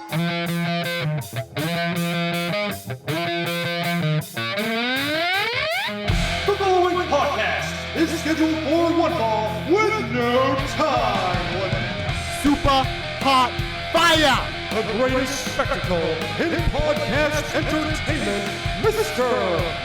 The following podcast is scheduled for one ball with no time limit. Super hot fire! The greatest spectacle in podcast entertainment, Mr.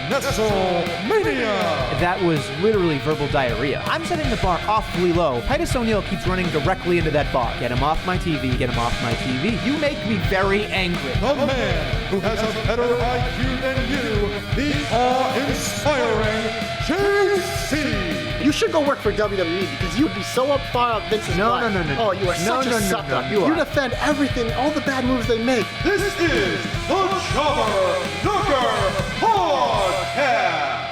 Nestlemania. That was literally verbal diarrhea. I'm setting the bar awfully low. Titus O'Neil keeps running directly into that bar. Get him off my TV, get him off my TV. You make me very angry. The man who has a better IQ than you, the awe-inspiring JC. You should go work for WWE because you'd be so up far up Vince's No. Oh, you are such a sucker. You defend everything, all the bad moves they make. This is the Jobber Knocker Podcast.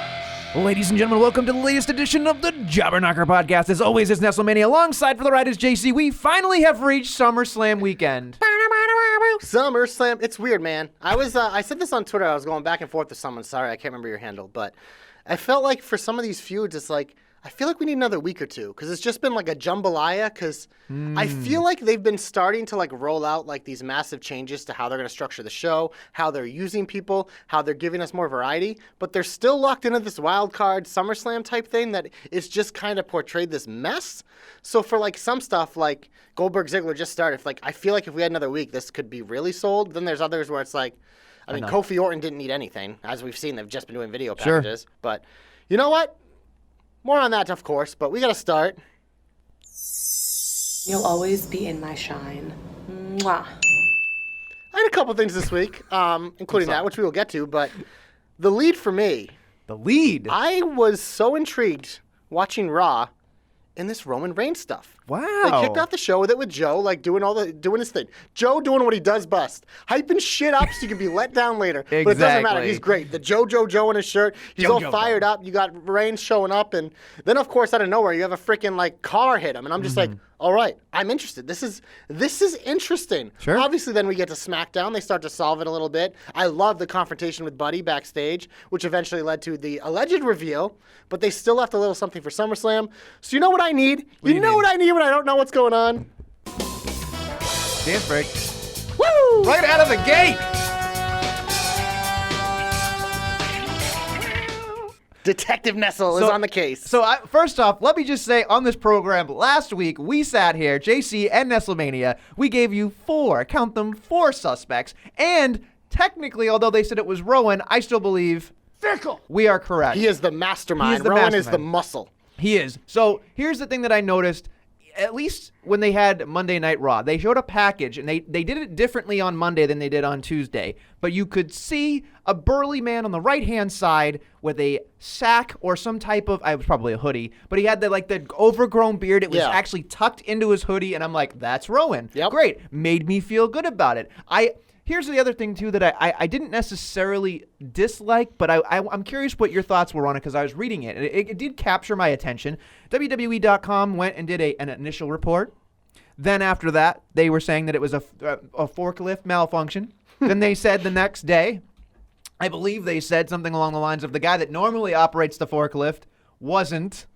Ladies and gentlemen, welcome to the latest edition of the Jobber Knocker Podcast. As always, it's Nestlemania. Alongside for the ride is JC. We finally have reached SummerSlam weekend. SummerSlam. It's weird, man. I said this on Twitter. I was going back and forth with someone. Sorry, I can't remember your handle. But I felt like for some of these feuds, it's like, I feel like we need another week or two because it's just been like a jambalaya because I feel like they've been starting to like roll out like these massive changes to how they're going to structure the show, how they're using people, how they're giving us more variety, but they're still locked into this wild card SummerSlam type thing that is just kind of portrayed this mess. So for like some stuff like Goldberg Ziggler just started, like I feel like if we had another week, this could be really sold. Then there's others where it's like, I mean, Kofi Orton didn't need anything. As we've seen, they've just been doing video packages. Sure. But you know what? More on that, of course, but we got to start. You'll always be in my shine. Mwah. I had a couple things this week, including that, which we will get to, but the lead for me. The lead? I was so intrigued watching Raw in this Roman Reigns stuff. Wow. They kicked off the show with it with Joe, like doing his thing. Joe doing what he does best. Hyping shit up so you can be let down later. Exactly. But it doesn't matter. He's great. The Joe in his shirt. He's all fired up. You got Reigns showing up. And then, of course, out of nowhere, you have a freaking, like, car hit him. And I'm just like, all right, I'm interested. This is interesting. Sure. Obviously, then we get to SmackDown. They start to solve it a little bit. I love the confrontation with Buddy backstage, which eventually led to the alleged reveal. But they still left a little something for SummerSlam. So you know what I need? You know what I need when I don't know what's going on? Dance break. Woo! Right out of the gate! Detective Nessel is on the case. So first off, let me just say on this program, last week we sat here, JC and Nestlemania, we gave you four suspects, and technically, although they said it was Rowan, I still believe Fickle. We are correct. He is the mastermind. Rowan is the muscle. He is. So here's the thing that I noticed. At least when they had Monday Night Raw, they showed a package, and they did it differently on Monday than they did on Tuesday. But you could see a burly man on the right-hand side with a sack or some type of, I was probably a hoodie, but he had the overgrown beard. It was actually tucked into his hoodie, and I'm like, that's Rowan. Yep. Great. Made me feel good about it. Here's the other thing, too, that I didn't necessarily dislike, but I'm curious what your thoughts were on it because I was reading it. It did capture my attention. WWE.com went and did an initial report. Then after that, they were saying that it was a forklift malfunction. Then they said the next day, I believe they said something along the lines of the guy that normally operates the forklift wasn't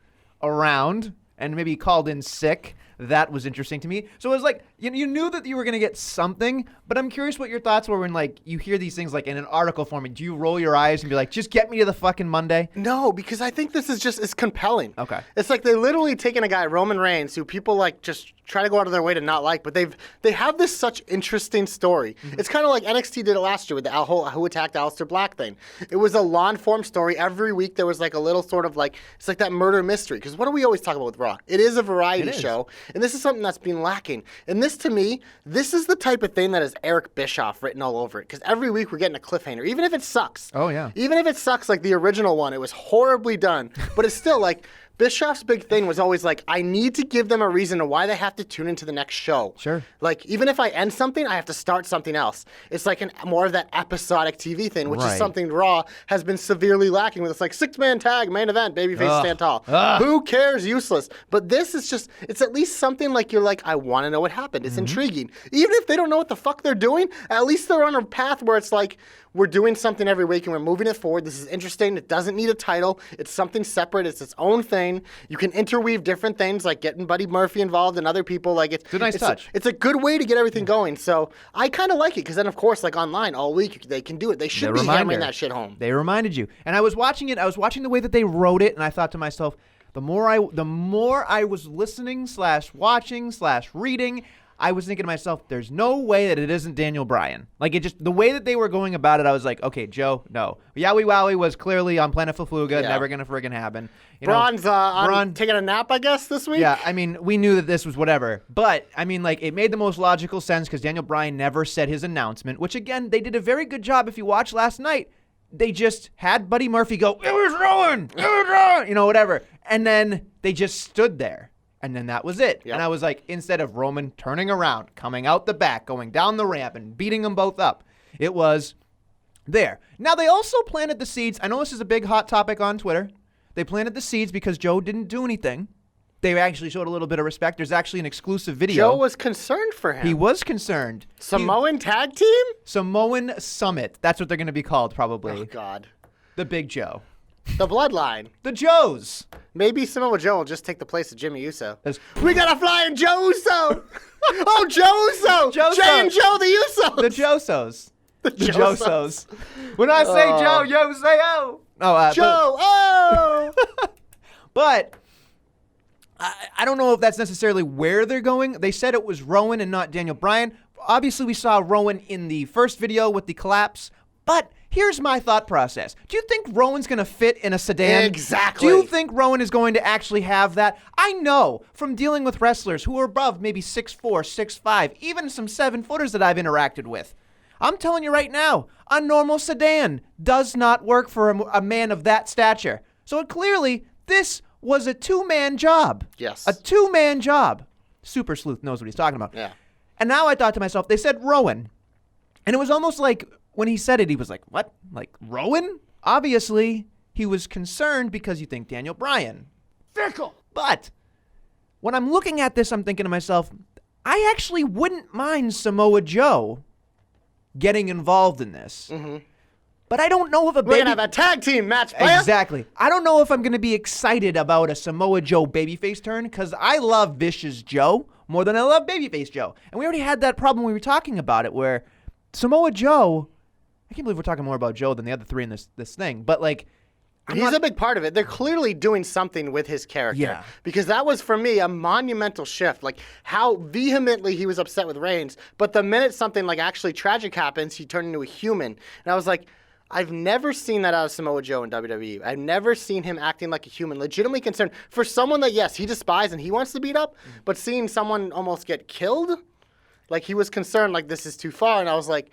around and maybe called in sick. That was interesting to me. So it was like, you knew that you were going to get something, but I'm curious what your thoughts were when, like, you hear these things, like, in an article form. Do you roll your eyes and be like, just get me to the fucking Monday? No, because I think this is it's compelling. Okay. It's like they literally taken a guy, Roman Reigns, who people, like, just try to go out of their way to not like, but they have this such interesting story. Mm-hmm. It's kind of like NXT did it last year with the whole Who Attacked Aleister Black thing. It was a long-form story. Every week there was, like, a little sort of, like, it's like that murder mystery. Because what do we always talk about with Raw? It is a variety show, and this is something that's been lacking. And this, to me, this is the type of thing that is Eric Bischoff written all over it. Because every week we're getting a cliffhanger, even if it sucks. Oh, yeah. Even if it sucks like the original one, it was horribly done. But it's still, like, Bischoff's big thing was always like, I need to give them a reason to why they have to tune into the next show. Sure. Like, even if I end something, I have to start something else. It's like more of that episodic TV thing, which is something Raw has been severely lacking with. It's like 6-man tag, main event, babyface stand tall. Who cares? Useless. But this is just, it's at least something like you're like, I want to know what happened. It's intriguing. Even if they don't know what the fuck they're doing, at least they're on a path where it's like, we're doing something every week and we're moving it forward. This is interesting. It doesn't need a title. It's something separate. It's its own thing. explain. You can interweave different things, like getting Buddy Murphy involved and other people. Like it's a nice touch. It's a good way to get everything going. So I kind of like it because then, of course, like online all week they can do it. They should be hammering that shit home. They reminded you, and I was watching it. I was watching the way that they wrote it, and I thought to myself, the more I was listening / watching / reading, I was thinking to myself, there's no way that it isn't Daniel Bryan. Like, it just, the way that they were going about it, I was like, okay, Joe, no. Yowie Wowie was clearly on Planet Fafluga, never going to friggin' happen. Braun's taking a nap, I guess, this week? Yeah, I mean, we knew that this was whatever. But, I mean, like, it made the most logical sense because Daniel Bryan never said his announcement, which, again, they did a very good job. If you watched last night, they just had Buddy Murphy go, it was Rowan, whatever. And then they just stood there. And then that was it. Yep. And I was like, instead of Roman turning around, coming out the back, going down the ramp, and beating them both up, it was there. Now, they also planted the seeds. I know this is a big hot topic on Twitter. They planted the seeds because Joe didn't do anything. They actually showed a little bit of respect. There's actually an exclusive video. Joe was concerned for him. He was concerned. Samoan tag team? Samoan Summit. That's what they're going to be called, probably. Oh, God. The Big Joe. The Bloodline. The Joes. Maybe Samoa Joe will just take the place of Jimmy Uso. We got a flying Joe Uso. Oh, Joe Uso. Jay and Joe, the Usos. The Josos. The Josos. When I say Joe, you say oh. Joe, oh. But I don't know if that's necessarily where they're going. They said it was Rowan and not Daniel Bryan. Obviously, we saw Rowan in the first video with the collapse, but here's my thought process. Do you think Rowan's going to fit in a sedan? Exactly. Do you think Rowan is going to actually have that? I know from dealing with wrestlers who are above maybe 6'4", 6'5", even some 7-footers that I've interacted with. I'm telling you right now, a normal sedan does not work for a man of that stature. So clearly, this was a two-man job. Yes. A two-man job. Super Sleuth knows what he's talking about. Yeah. And now I thought to myself, they said Rowan. And it was almost like when he said it, he was like, what? Like, Rowan? Obviously, he was concerned because you think Daniel Bryan. Fickle. But when I'm looking at this, I'm thinking to myself, I actually wouldn't mind Samoa Joe getting involved in this. Mm-hmm. But I don't know if we're going to have a tag team match, player. Exactly. I don't know if I'm going to be excited about a Samoa Joe babyface turn because I love Vicious Joe more than I love babyface Joe. And we already had that problem when we were talking about it where Samoa Joe, I can't believe we're talking more about Joe than the other three in this thing, but like, he's a big part of it. They're clearly doing something with his character. Yeah. Because that was, for me, a monumental shift. Like, how vehemently he was upset with Reigns, but the minute something, like, actually tragic happens, he turned into a human. And I was like, I've never seen that out of Samoa Joe in WWE. I've never seen him acting like a human, legitimately concerned. For someone that, yes, he despises and he wants to beat up, but seeing someone almost get killed, like, he was concerned, like, this is too far. And I was like,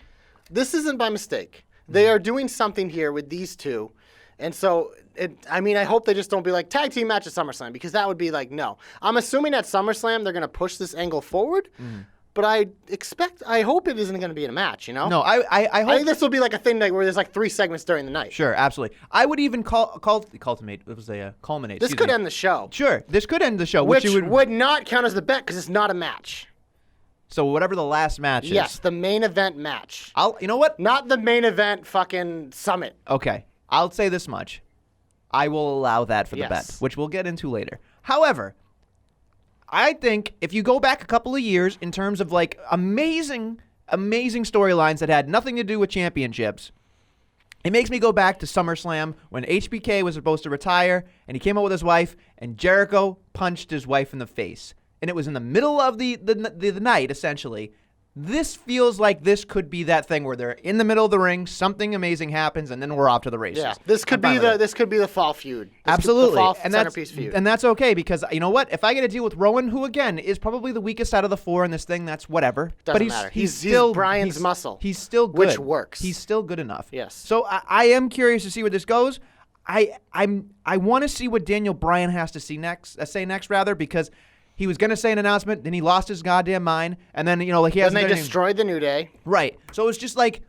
this isn't by mistake. They are doing something here with these two. And so, I hope they just don't be like, tag team match at SummerSlam, because that would be like, no. I'm assuming at SummerSlam they're going to push this angle forward, but I hope it isn't going to be in a match, you know? No, I hope. I think this will be like a thing where there's like 3 segments during the night. Sure, absolutely. I would even culminate. It was a culminate. This could end the show. Sure, this could end the show. Which would not count as the bet because it's not a match. So whatever the last match is. Yes, the main event match. You know what? Not the main event fucking summit. Okay. I'll say this much. I will allow that for the bet, which we'll get into later. However, I think if you go back a couple of years in terms of like amazing storylines that had nothing to do with championships, it makes me go back to SummerSlam when HBK was supposed to retire and he came out with his wife and Jericho punched his wife in the face. And it was in the middle of the night, essentially. This feels like this could be that thing where they're in the middle of the ring, something amazing happens, and then we're off to the races. Yeah, this could be the fall feud. Absolutely, the fall centerpiece feud. And that's okay because you know what? If I get to deal with Rowan, who again is probably the weakest out of the 4 in this thing, that's whatever. Doesn't matter. He's still Brian's muscle. He's still good, which works. He's still good enough. Yes. So I am curious to see where this goes. I want to see what Daniel Bryan has to say next, because he was going to say an announcement, then he lost his goddamn mind, and then, like he hasn't. Then they destroyed the New Day. Right. So it's just like,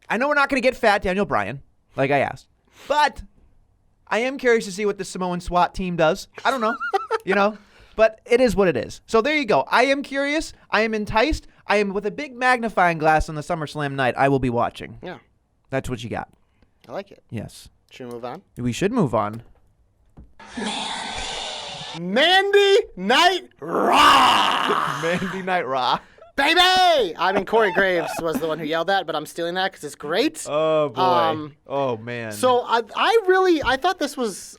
I know we're not going to get fat Daniel Bryan, like I asked, but I am curious to see what the Samoan SWAT team does. I don't know, but it is what it is. So there you go. I am curious. I am enticed. I am with a big magnifying glass on the SummerSlam night. I will be watching. Yeah. That's what you got. I like it. Yes. Should we move on? We should move on. Mandy Night Raw! Mandy Night Raw. Baby! I mean, Corey Graves was the one who yelled that, but I'm stealing that because it's great. Oh boy. Oh man. So I thought this was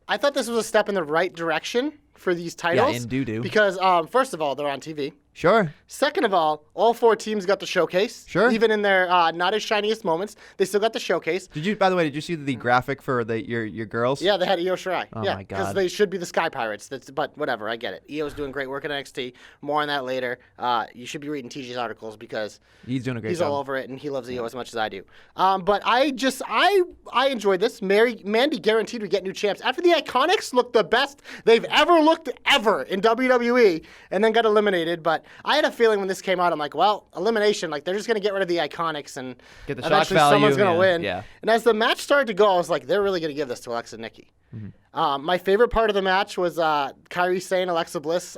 a step in the right direction for these titles. Yeah, in doo-doo. Because first of all, they're on TV. Sure. Second of all 4 teams got the showcase. Sure. Even in their not as shiniest moments, they still got the showcase. By the way, did you see the graphic for your girls? Yeah, they had Io Shirai. Oh yeah, my God. because they should be the Sky Pirates. But whatever, I get it. Io's doing great work at NXT. More on that later. You should be reading TJ's articles because He's doing a great he's job. all over it and he loves Io as much as I do. But I enjoyed this. Mandy guaranteed we get new champs. After the Iconics looked the best they've ever looked in WWE and then got eliminated. But I had a feeling when this came out, I'm like, well, elimination, like they're just going to get rid of the Iconics and Get the shock eventually value, someone's going to yeah, win. yeah. And as the match started to go, I was like, they're really going to give this to Alexa and Nikki. Mm-hmm. My favorite part of the match was Kairi Sane, Alexa Bliss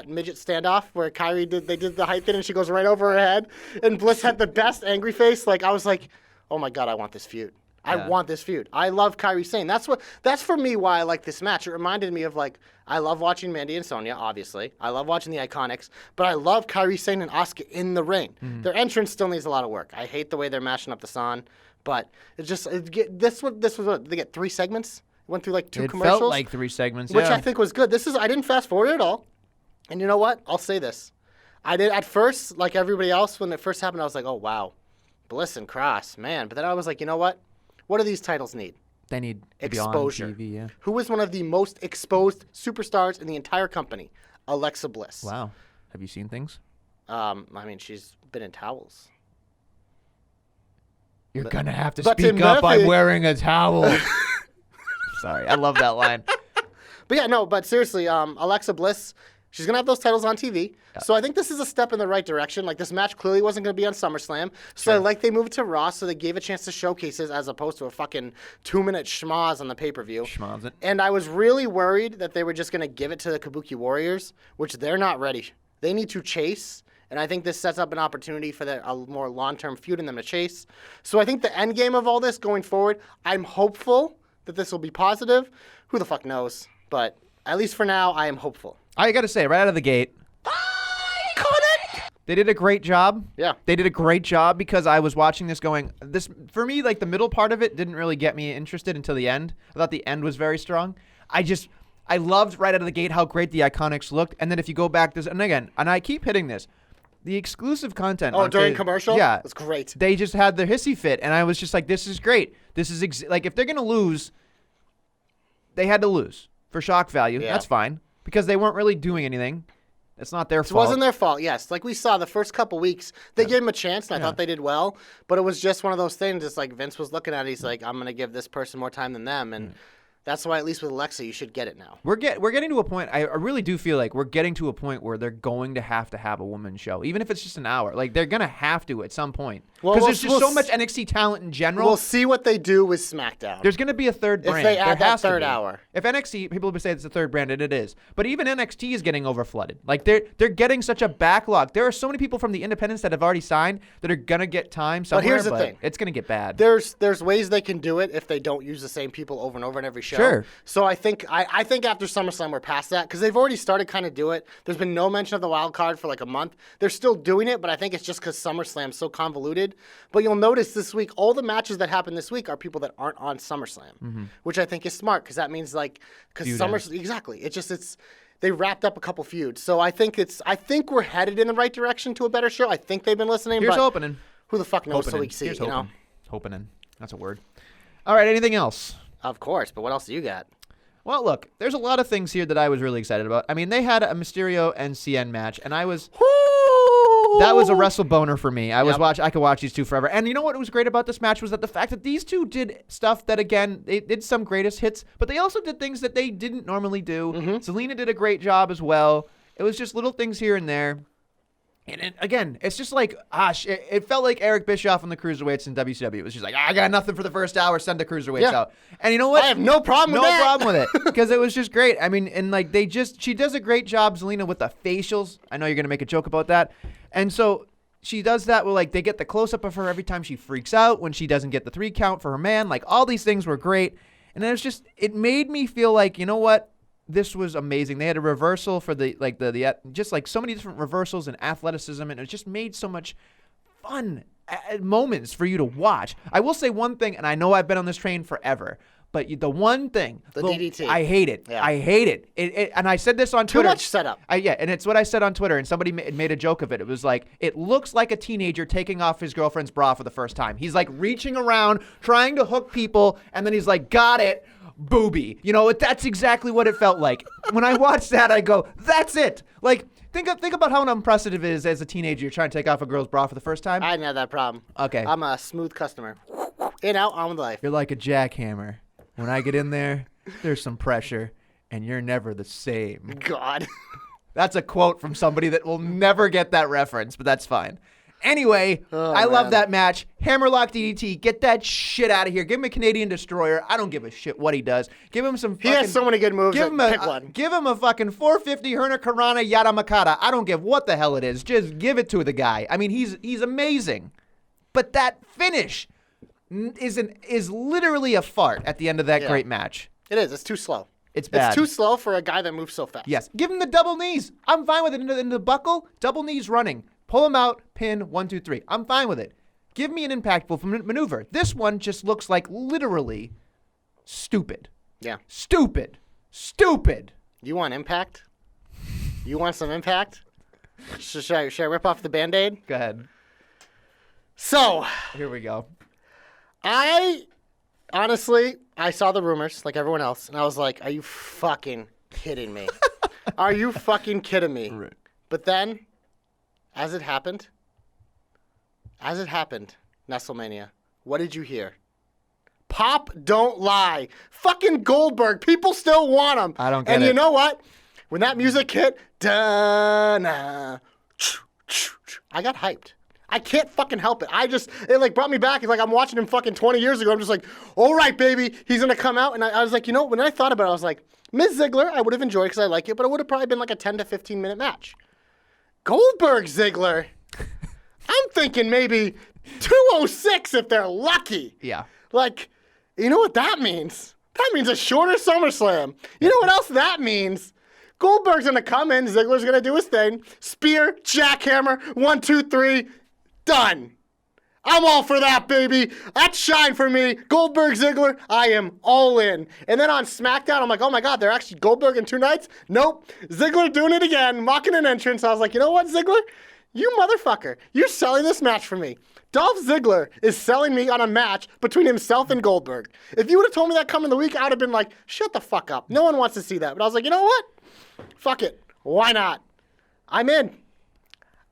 midget standoff where they did the height thing and she goes right over her head. And Bliss had the best angry face. Like I was like, oh my God, I want this feud. I want this feud. I love Kairi Sane. That's for me why I like this match. It reminded me of like I love watching Mandy and Sonya, obviously. I love watching the Iconics, but I love Kairi Sane and Asuka in the ring. Mm-hmm. Their entrance still needs a lot of work. I hate the way they're mashing up the San, but this was what they get 3 segments. Went through like 2 commercials. It felt like 3 segments, which yeah. I think was good. I didn't fast forward at all. And you know what? I'll say this. I did at first, like everybody else, when it first happened, I was like, oh wow, Bliss and Cross, man. But then I was like, you know what? What do these titles need? They need to be Exposure. on TV, yeah. Who is one of the most exposed superstars in the entire company? Alexa Bliss. Wow. Have you seen things? I mean, she's been in towels. You're going to have to but speak Tim up. Murphy- I'm wearing a towel. Sorry. I love that line. But yeah, no, but seriously, Alexa Bliss, she's going to have those titles on TV. Yeah. So I think this is a step in the right direction. Like, this match clearly wasn't going to be on SummerSlam. So I like they moved to Raw, so they gave a chance to showcase it as opposed to a fucking 2-minute schmoz on the pay-per-view. Schmoz it. And I was really worried that they were just going to give it to the Kabuki Warriors, which they're not ready. They need to chase. And I think this sets up an opportunity for a more long-term feud in them to chase. So I think the end game of all this going forward, I'm hopeful that this will be positive. Who the fuck knows? But at least for now, I am hopeful. I got to say, right out of the gate, Iconic! they did a great job. Yeah. They did a great job because I was watching this going, for me, like the middle part of it didn't really get me interested until the end. I thought the end was very strong. I loved right out of the gate how great the Iconics looked. And then if you go back, and I keep hitting this, the exclusive content. Oh, during commercial? Yeah. That's great. They just had their hissy fit, and I was just like, this is great. This is, like, if they're going to lose, they had to lose for shock value. Yeah. That's fine, because they weren't really doing anything. It's not their It fault. wasn't their fault, yes. Like we saw the first couple weeks, they gave him a chance, and I thought they did well. But it was just one of those things, it's like Vince was looking at it, he's like, I'm going to give this person more time than them. And that's why, at least with Alexa, you should get it now. We're getting to a point. I really do feel like we're getting to a point where they're going to have a women's show, even if it's just an hour. Like they're gonna have to at some point because there's just so much NXT talent in general. We'll see what they do with SmackDown. There's gonna be a third brand. If they add there that has to third be. hour. If NXT, people would say it's a third brand, and it is. But even NXT is getting overflooded. Like they're getting such a backlog. There are so many people from the independents that have already signed that are gonna get time somewhere. But here's the thing. It's gonna get bad. There's ways they can do it if they don't use the same people over and over in every show. Sure. So I think after SummerSlam we're past that because they've already started kind of do it. There's been no mention of the wild card for like a month. They're still doing it, but I think it's just because SummerSlam's so convoluted. But you'll notice this week, all the matches that happen this week are people that aren't on SummerSlam, which I think is smart because that means exactly. They wrapped up a couple feuds. So I think we're headed in the right direction to a better show. I think they've been listening. Here's but opening. Who the fuck knows till Opening. we see, Here's you know? Opening. That's a word. All right, anything else? Of course, but what else do you got? Well, look, there's a lot of things here that I was really excited about. I mean, they had a Mysterio and CN match, and that was a wrestle boner for me. I could watch these two forever. And you know what was great about this match was that the fact that these two did stuff that, again, they did some greatest hits, but they also did things that they didn't normally do. Zelina did a great job as well. It was just little things here and there. And again, it's just like, it felt like Eric Bischoff on the Cruiserweights in WCW. It was just like, I got nothing for the first hour, send the Cruiserweights out. And you know what? I have no problem with that. No problem with it, because it was just great. I mean, and like she does a great job, Zelina, with the facials. I know you're going to make a joke about that. And so she does that where, like, they get the close-up of her every time she freaks out when she doesn't get the 3 count for her man. Like, all these things were great. And it made me feel like, you know what? This was amazing. They had a reversal for the just like so many different reversals and athleticism, and it just made so much fun moments for you to watch. I will say one thing, and I know I've been on this train forever, but the one thing, the DDT, I hate it. Yeah. I hate it. And I said this on Twitter. Too much setup. And it's what I said on Twitter, and somebody made a joke of it. It was like, it looks like a teenager taking off his girlfriend's bra for the first time. He's like reaching around, trying to hook people, and then he's like, got it, booby. That's exactly what it felt like. When I watched that, I go, that's it. Like, think about how unimpressive it is as a teenager. You're trying to take off a girl's bra for the first time. I didn't have that problem. Okay. I'm a smooth customer. In, out, on with life. You're like a jackhammer. When I get in there, there's some pressure, and you're never the same. God. That's a quote from somebody that will never get that reference, but that's fine. Anyway, I love that match. Hammerlock DDT, get that shit out of here. Give him a Canadian Destroyer. I don't give a shit what he does. Give him some fucking... He has so many good moves. Pick one. Give him a fucking 450 Hurricanrana Yada Makata. I don't give what the hell it is. Just give it to the guy. I mean, he's amazing. But that finish is literally a fart at the end of that great match. It is. It's too slow. It's bad. It's too slow for a guy that moves so fast. Yes. Give him the double knees. I'm fine with it. Into the buckle, double knees running. Pull him out, pin, 1, 2, 3. I'm fine with it. Give me an impactful maneuver. This one just looks like literally stupid. Yeah. Stupid. You want impact? You want some impact? Should I rip off the Band-Aid? Go ahead. So. Here we go. Honestly, I saw the rumors like everyone else, and I was like, are you fucking kidding me? Are you fucking kidding me? Right. But then, as it happened, Nestlemania, what did you hear? Pop don't lie. Fucking Goldberg. People still want him. I don't get it. And you know what? When that music hit, I got hyped. I can't fucking help it. It like brought me back. It's like I'm watching him fucking 20 years ago. I'm just like, all right, baby, he's going to come out. And I was like, when I thought about it, I was like, Ms. Ziggler, I would have enjoyed because I like it, but it would have probably been like a 10 to 15 minute match. Goldberg Ziggler, I'm thinking maybe 206 if they're lucky. Yeah. Like, you know what that means? That means a shorter SummerSlam. You know what else that means? Goldberg's going to come in. Ziggler's going to do his thing. Spear, jackhammer, 1, 2, 3. Done. I'm all for that, baby. That's shine for me. Goldberg, Ziggler, I am all in. And then on SmackDown, I'm like, oh my God, they're actually Goldberg in 2 nights? Nope. Ziggler doing it again, mocking an entrance. I was like, you know what, Ziggler? You motherfucker. You're selling this match for me. Dolph Ziggler is selling me on a match between himself and Goldberg. If you would have told me that coming the week, I would have been like, shut the fuck up. No one wants to see that. But I was like, you know what? Fuck it. Why not? I'm in.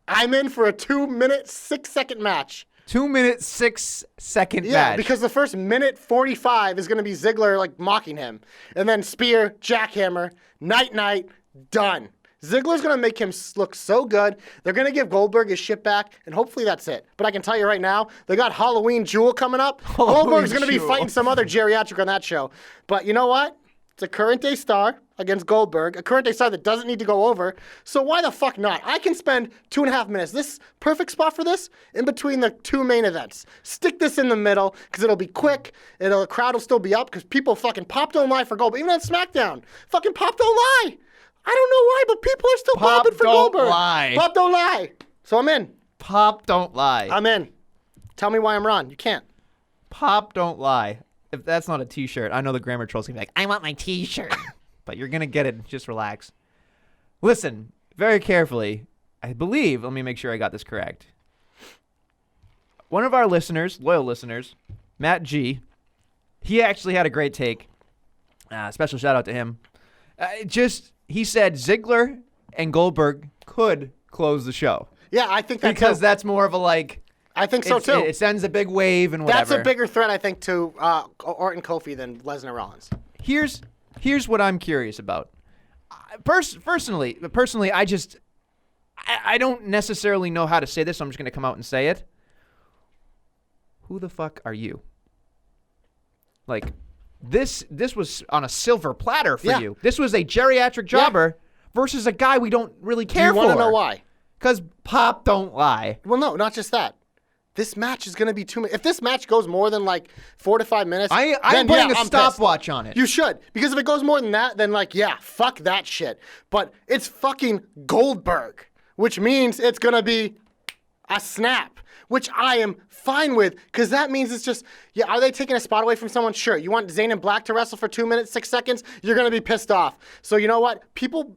I'm in for a 2-minute, 6-second match. 2-minute, 6-second match. Yeah, because the first minute 45 is going to be Ziggler like mocking him. And then spear, jackhammer, night, done. Ziggler's going to make him look so good. They're going to give Goldberg his shit back, and hopefully that's it. But I can tell you right now, they got Halloween Jewel coming up. Goldberg's going to be fighting some other geriatric on that show. But you know what? It's a current day star against Goldberg, a current day star that doesn't need to go over. So why the fuck not? I can spend 2.5 minutes. This perfect spot for this in between the 2 main events. Stick this in the middle because it'll be quick. The crowd will still be up because people fucking pop don't lie for Goldberg. Even on SmackDown, fucking pop don't lie. I don't know why, but people are still popping for Goldberg. Lie. Pop don't lie. So I'm in. Pop don't lie. I'm in. Tell me why I'm wrong. You can't. Pop don't lie. If that's not a t-shirt, I know the grammar trolls can be like, I want my t-shirt. But you're going to get it. Just relax. Listen, very carefully. I believe, let me make sure I got this correct. One of our listeners, loyal listeners, Matt G, he actually had a great take. Special shout out to him. He said Ziggler and Goldberg could close the show. Yeah, I think that's because that's more of a like. I think so too. It sends a big wave and whatever. That's a bigger threat, I think, to Orton Kofi than Lesnar Rollins. Here's what I'm curious about. Personally, I don't necessarily know how to say this, so I'm just going to come out and say it. Who the fuck are you? Like, this was on a silver platter for you. This was a geriatric jobber versus a guy we don't really care for. Do you want to know why? Because Pop don't lie. Well, no, not just that. this match is going to be too much. If this match goes more than like 4 to 5 minutes, I'm then, putting a I'm stopwatch on it. You should. Because if it goes more than that, then like, yeah, fuck that shit. But it's fucking Goldberg, which means it's going to be a snap, which I am fine with, because that means it's just, yeah, are they taking a spot away from someone? Sure. You want Zayn and Black to wrestle for 2 minutes, 6 seconds? You're going to be pissed off. So you know what? People,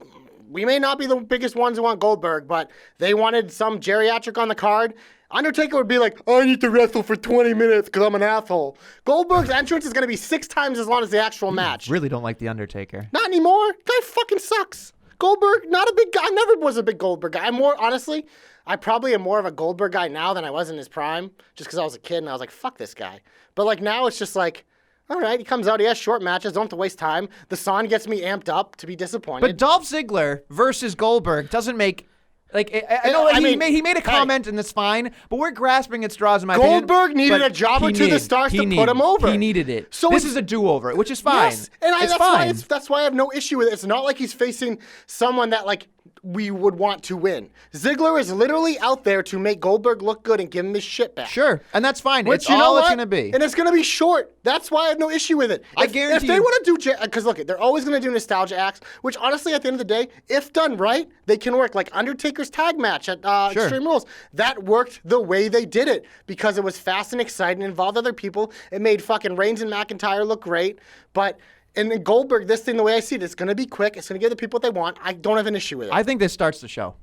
we may not be the biggest ones who want Goldberg, but they wanted some geriatric on the card. Undertaker would be like, I need to wrestle for 20 minutes because I'm an asshole. Goldberg's entrance is going to be 6 times as long as the actual match. Really don't like The Undertaker. Not anymore. Guy fucking sucks. Goldberg, not a big guy. I never was a big Goldberg guy. Honestly, I probably am more of a Goldberg guy now than I was in his prime, just because I was a kid and I was like, fuck this guy. But like now it's just like, all right, he comes out, he has short matches, don't have to waste time. The song gets me amped up to be disappointed. But Dolph Ziggler versus Goldberg doesn't make... Like, I know he made a comment, and that's fine, but we're grasping at straws in my opinion. Goldberg needed a job or two to stars to put him over. He needed it. So this is a do-over, which is fine. Yes, and it's fine. That's why I have no issue with it. It's not like he's facing someone that, like, we would want to win. Ziggler is literally out there to make Goldberg look good and give him his shit back. Sure, and that's fine. Which, it's all it's going to be. And it's going to be short. That's why I have no issue with it. I guarantee if they want to do... Because, look, they're always going to do nostalgia acts, which, honestly, at the end of the day, if done right, they can work. Like Undertaker's tag match at Extreme Rules. That worked the way they did it because it was fast and exciting, involved other people. It made fucking Reigns and McIntyre look great. But... And then Goldberg, this thing, the way I see it, it's going to be quick. It's going to give the people what they want. I don't have an issue with it. I think this starts the show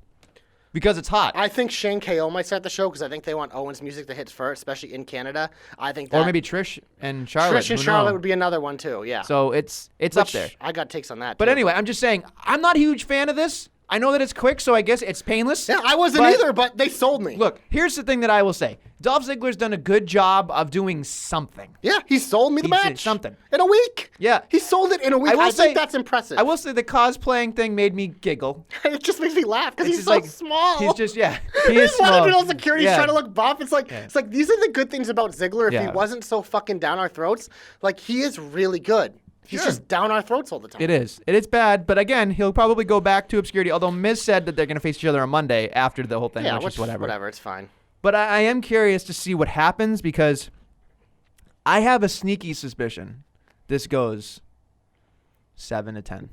because it's hot. I think Shane KO might start the show because I think they want Owen's music to hit first, especially in Canada. I think that, or maybe Trish and Charlotte. Trish and Charlotte would be another one too, yeah. So it's up there. I got takes on that, But too. anyway, I'm just saying, I'm not a huge fan of this. I know that it's quick, so I guess it's painless. Yeah, I wasn't either, but they sold me. Look, here's the thing that I will say. Dolph Ziggler's done a good job of doing something. Yeah, he sold me the He did match. something. In a week. Yeah. He sold it in a week. I think that's impressive. I will say the cosplaying thing made me giggle. It just makes me laugh because It's he's just so like, small. He's just, he is He's small. running all security. He's Yeah. trying to look buff. It's like these are the good things about Ziggler. If Yeah. he wasn't so fucking down our throats, like he is really good. He's just down our throats all the time. It is. It is bad, but again, he'll probably go back to obscurity, although Miz said that they're going to face each other on Monday after the whole thing, Yeah, which is whatever. Whatever, it's fine. But I am curious to see what happens because I have a sneaky suspicion this goes 7 to 10.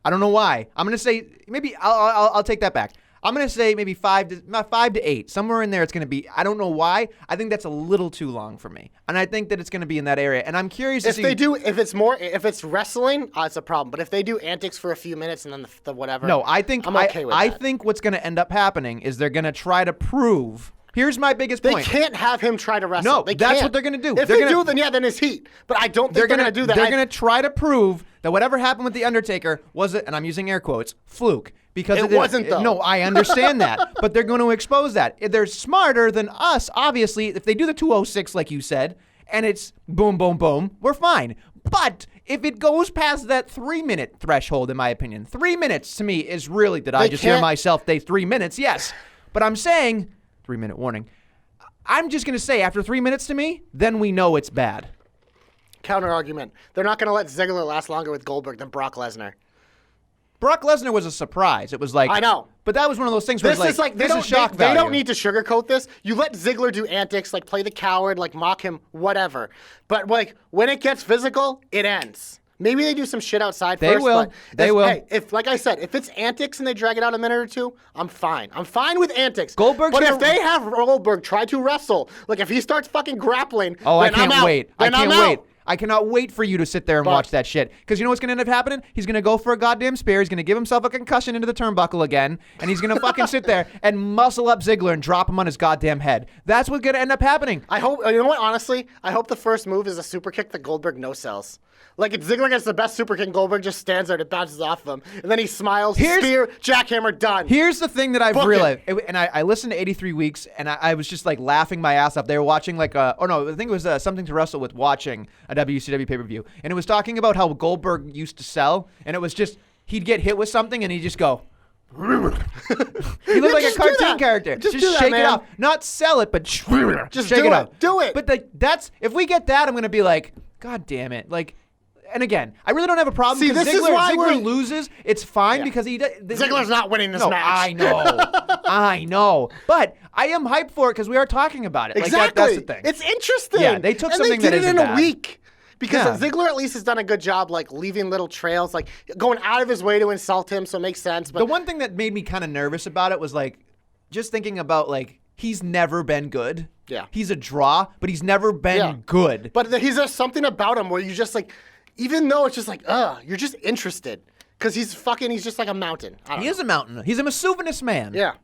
I don't know why. I'm going to say maybe I'll take that back. I'm going to say maybe 5 to 8. Somewhere in there it's going to be. I don't know why. I think that's a little too long for me. And I think that it's going to be in that area. And I'm curious to see. If it's wrestling, it's a problem. But if they do antics for a few minutes and then the whatever. No, I think I'm okay with that. I think what's going to end up happening is they're going to try to prove. Here's my biggest point. They can't have him try to wrestle. No, they that's can't. what they're going to do. If they do, then it's heat. But I don't think they're going to do that. They're going to try to prove that whatever happened with The Undertaker was, and I'm using air quotes, fluke. Because it wasn't, though. No, I understand that. But they're going to expose that. They're smarter than us, obviously. If they do the 206, like you said, and it's boom, boom, boom, we're fine. But if it goes past that 3-minute threshold, in my opinion, 3 minutes to me is really, did I just hear myself say 3 minutes? Yes. But I'm saying, 3-minute warning, I'm just going to say after 3 minutes to me, then we know it's bad. Counter argument. They're not going to let Ziggler last longer with Goldberg than Brock Lesnar. Brock Lesnar was a surprise. It was like, I know. But that was one of those things where This is shock they value. don't need to sugarcoat this. You let Ziggler do antics, like play the coward, like mock him, whatever. But like when it gets physical, it ends. Maybe they do some shit outside They first. will. But They will. Hey, like I said, if it's antics and they drag it out a minute or two, I'm fine. I'm fine with antics. Goldberg's But gonna- if they have Goldberg try to wrestle, like if he starts fucking grappling, Oh, I then I'm can't out. wait. Then I can't I'm wait. out. I cannot wait for you to sit there and watch that shit. Because you know what's going to end up happening? He's going to go for a goddamn spear. He's going to give himself a concussion into the turnbuckle again. And he's going to fucking sit there and muscle up Ziggler and drop him on his goddamn head. That's what's going to end up happening. I hope, you know what, honestly, I hope the first move is a super kick that Goldberg no-sells. Like, if Ziggler gets the best super kick, Goldberg just stands there and it bounces off of him. And then he smiles, spear, jackhammer, done. Here's the thing that I've Book realized. it. And I listened to 83 Weeks, and I was just, like, laughing my ass off. They were watching, like, I think it was Something to Wrestle With, watching a WCW pay-per-view. And it was talking about how Goldberg used to sell, and it was just, he'd get hit with something, and he'd just go... He looked like a cartoon character. Just do that, shake man. it off. Not sell it, but just do shake it it. off. Do it. But that's if we get that, I'm gonna be like, God damn it! Like, and again, I really don't have a problem. See, because this is why Ziggler loses. It's fine because he does. Ziggler's not winning this no, match. I know. I know. But I am hyped for it because we are talking about it. Exactly. Like that's the thing. It's interesting. Yeah, they took something that that isn't isn't in a bad. week. Because Yeah. Ziggler at least has done a good job, like leaving little trails, like going out of his way to insult him, so it makes sense. But The one thing that made me kind of nervous about it was like just thinking about like he's never been good. Yeah. He's a draw, but he's never been good. But he's just something about him where you just like, even though it's just like, you're just interested. Because he's just like a mountain. He is a mountain. He's a Vesuvius man. Yeah.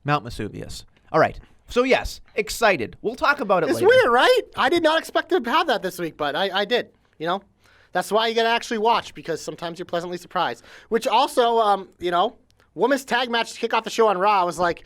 Mount Vesuvius. All right. So yes, excited. We'll talk about it It's later. weird, right? I did not expect to have that this week, but I did, you know? That's why you got to actually watch, because sometimes you're pleasantly surprised. Which also, women's tag match to kick off the show on Raw, I was like,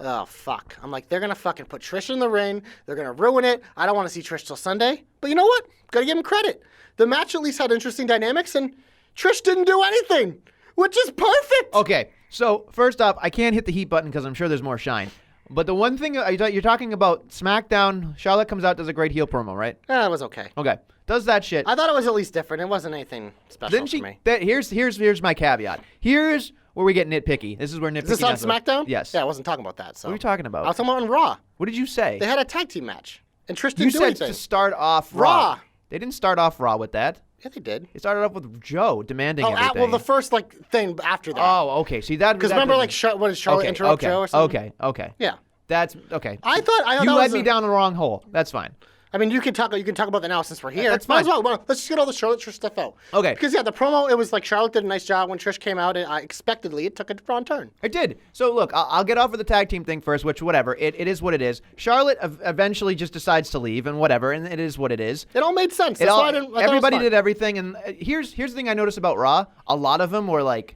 oh, fuck. I'm like, they're going to fucking put Trish in the ring. They're going to ruin it. I don't want to see Trish till Sunday. But you know what? Got to give them credit. The match at least had interesting dynamics, and Trish didn't do anything, which is perfect. Okay. So first off, I can't hit the heat button because I'm sure there's more shine. But the one thing you're talking about SmackDown, Charlotte comes out, does a great heel promo, right? It was okay. Okay. Does that shit. I thought it was at least different. It wasn't anything special Didn't she? for me. Here's my caveat. Here's where we get nitpicky. This is where nitpicky. Is this on SmackDown? Yes. Yeah, I wasn't talking about that. So. What are you talking about? I was talking about on Raw. What did you say? They had a tag team match, and Trish You didn't do said anything. to start off Raw. They didn't start off Raw with that. Yeah, they did. They started off with Joe demanding everything. Well, the first thing after that. Oh, okay. See that Because remember, like, what did Charlotte interrupt Joe or something? Okay. Yeah. That's okay. I thought you that led was me down the wrong hole. That's fine. I mean, you can talk about that now since we're here. That's Might as fine. well. Let's just get all the Charlotte Trish stuff out. Okay. Because the promo, it was like Charlotte did a nice job when Trish came out, and expectedly it took a wrong turn. I did. So look, I'll get off of the tag team thing first, which whatever. It is what it is. Charlotte eventually just decides to leave, and whatever, and it is what it is. It all made sense. That's why I thought it was Everybody fun. did everything, and here's the thing I noticed about Raw. A lot of them were like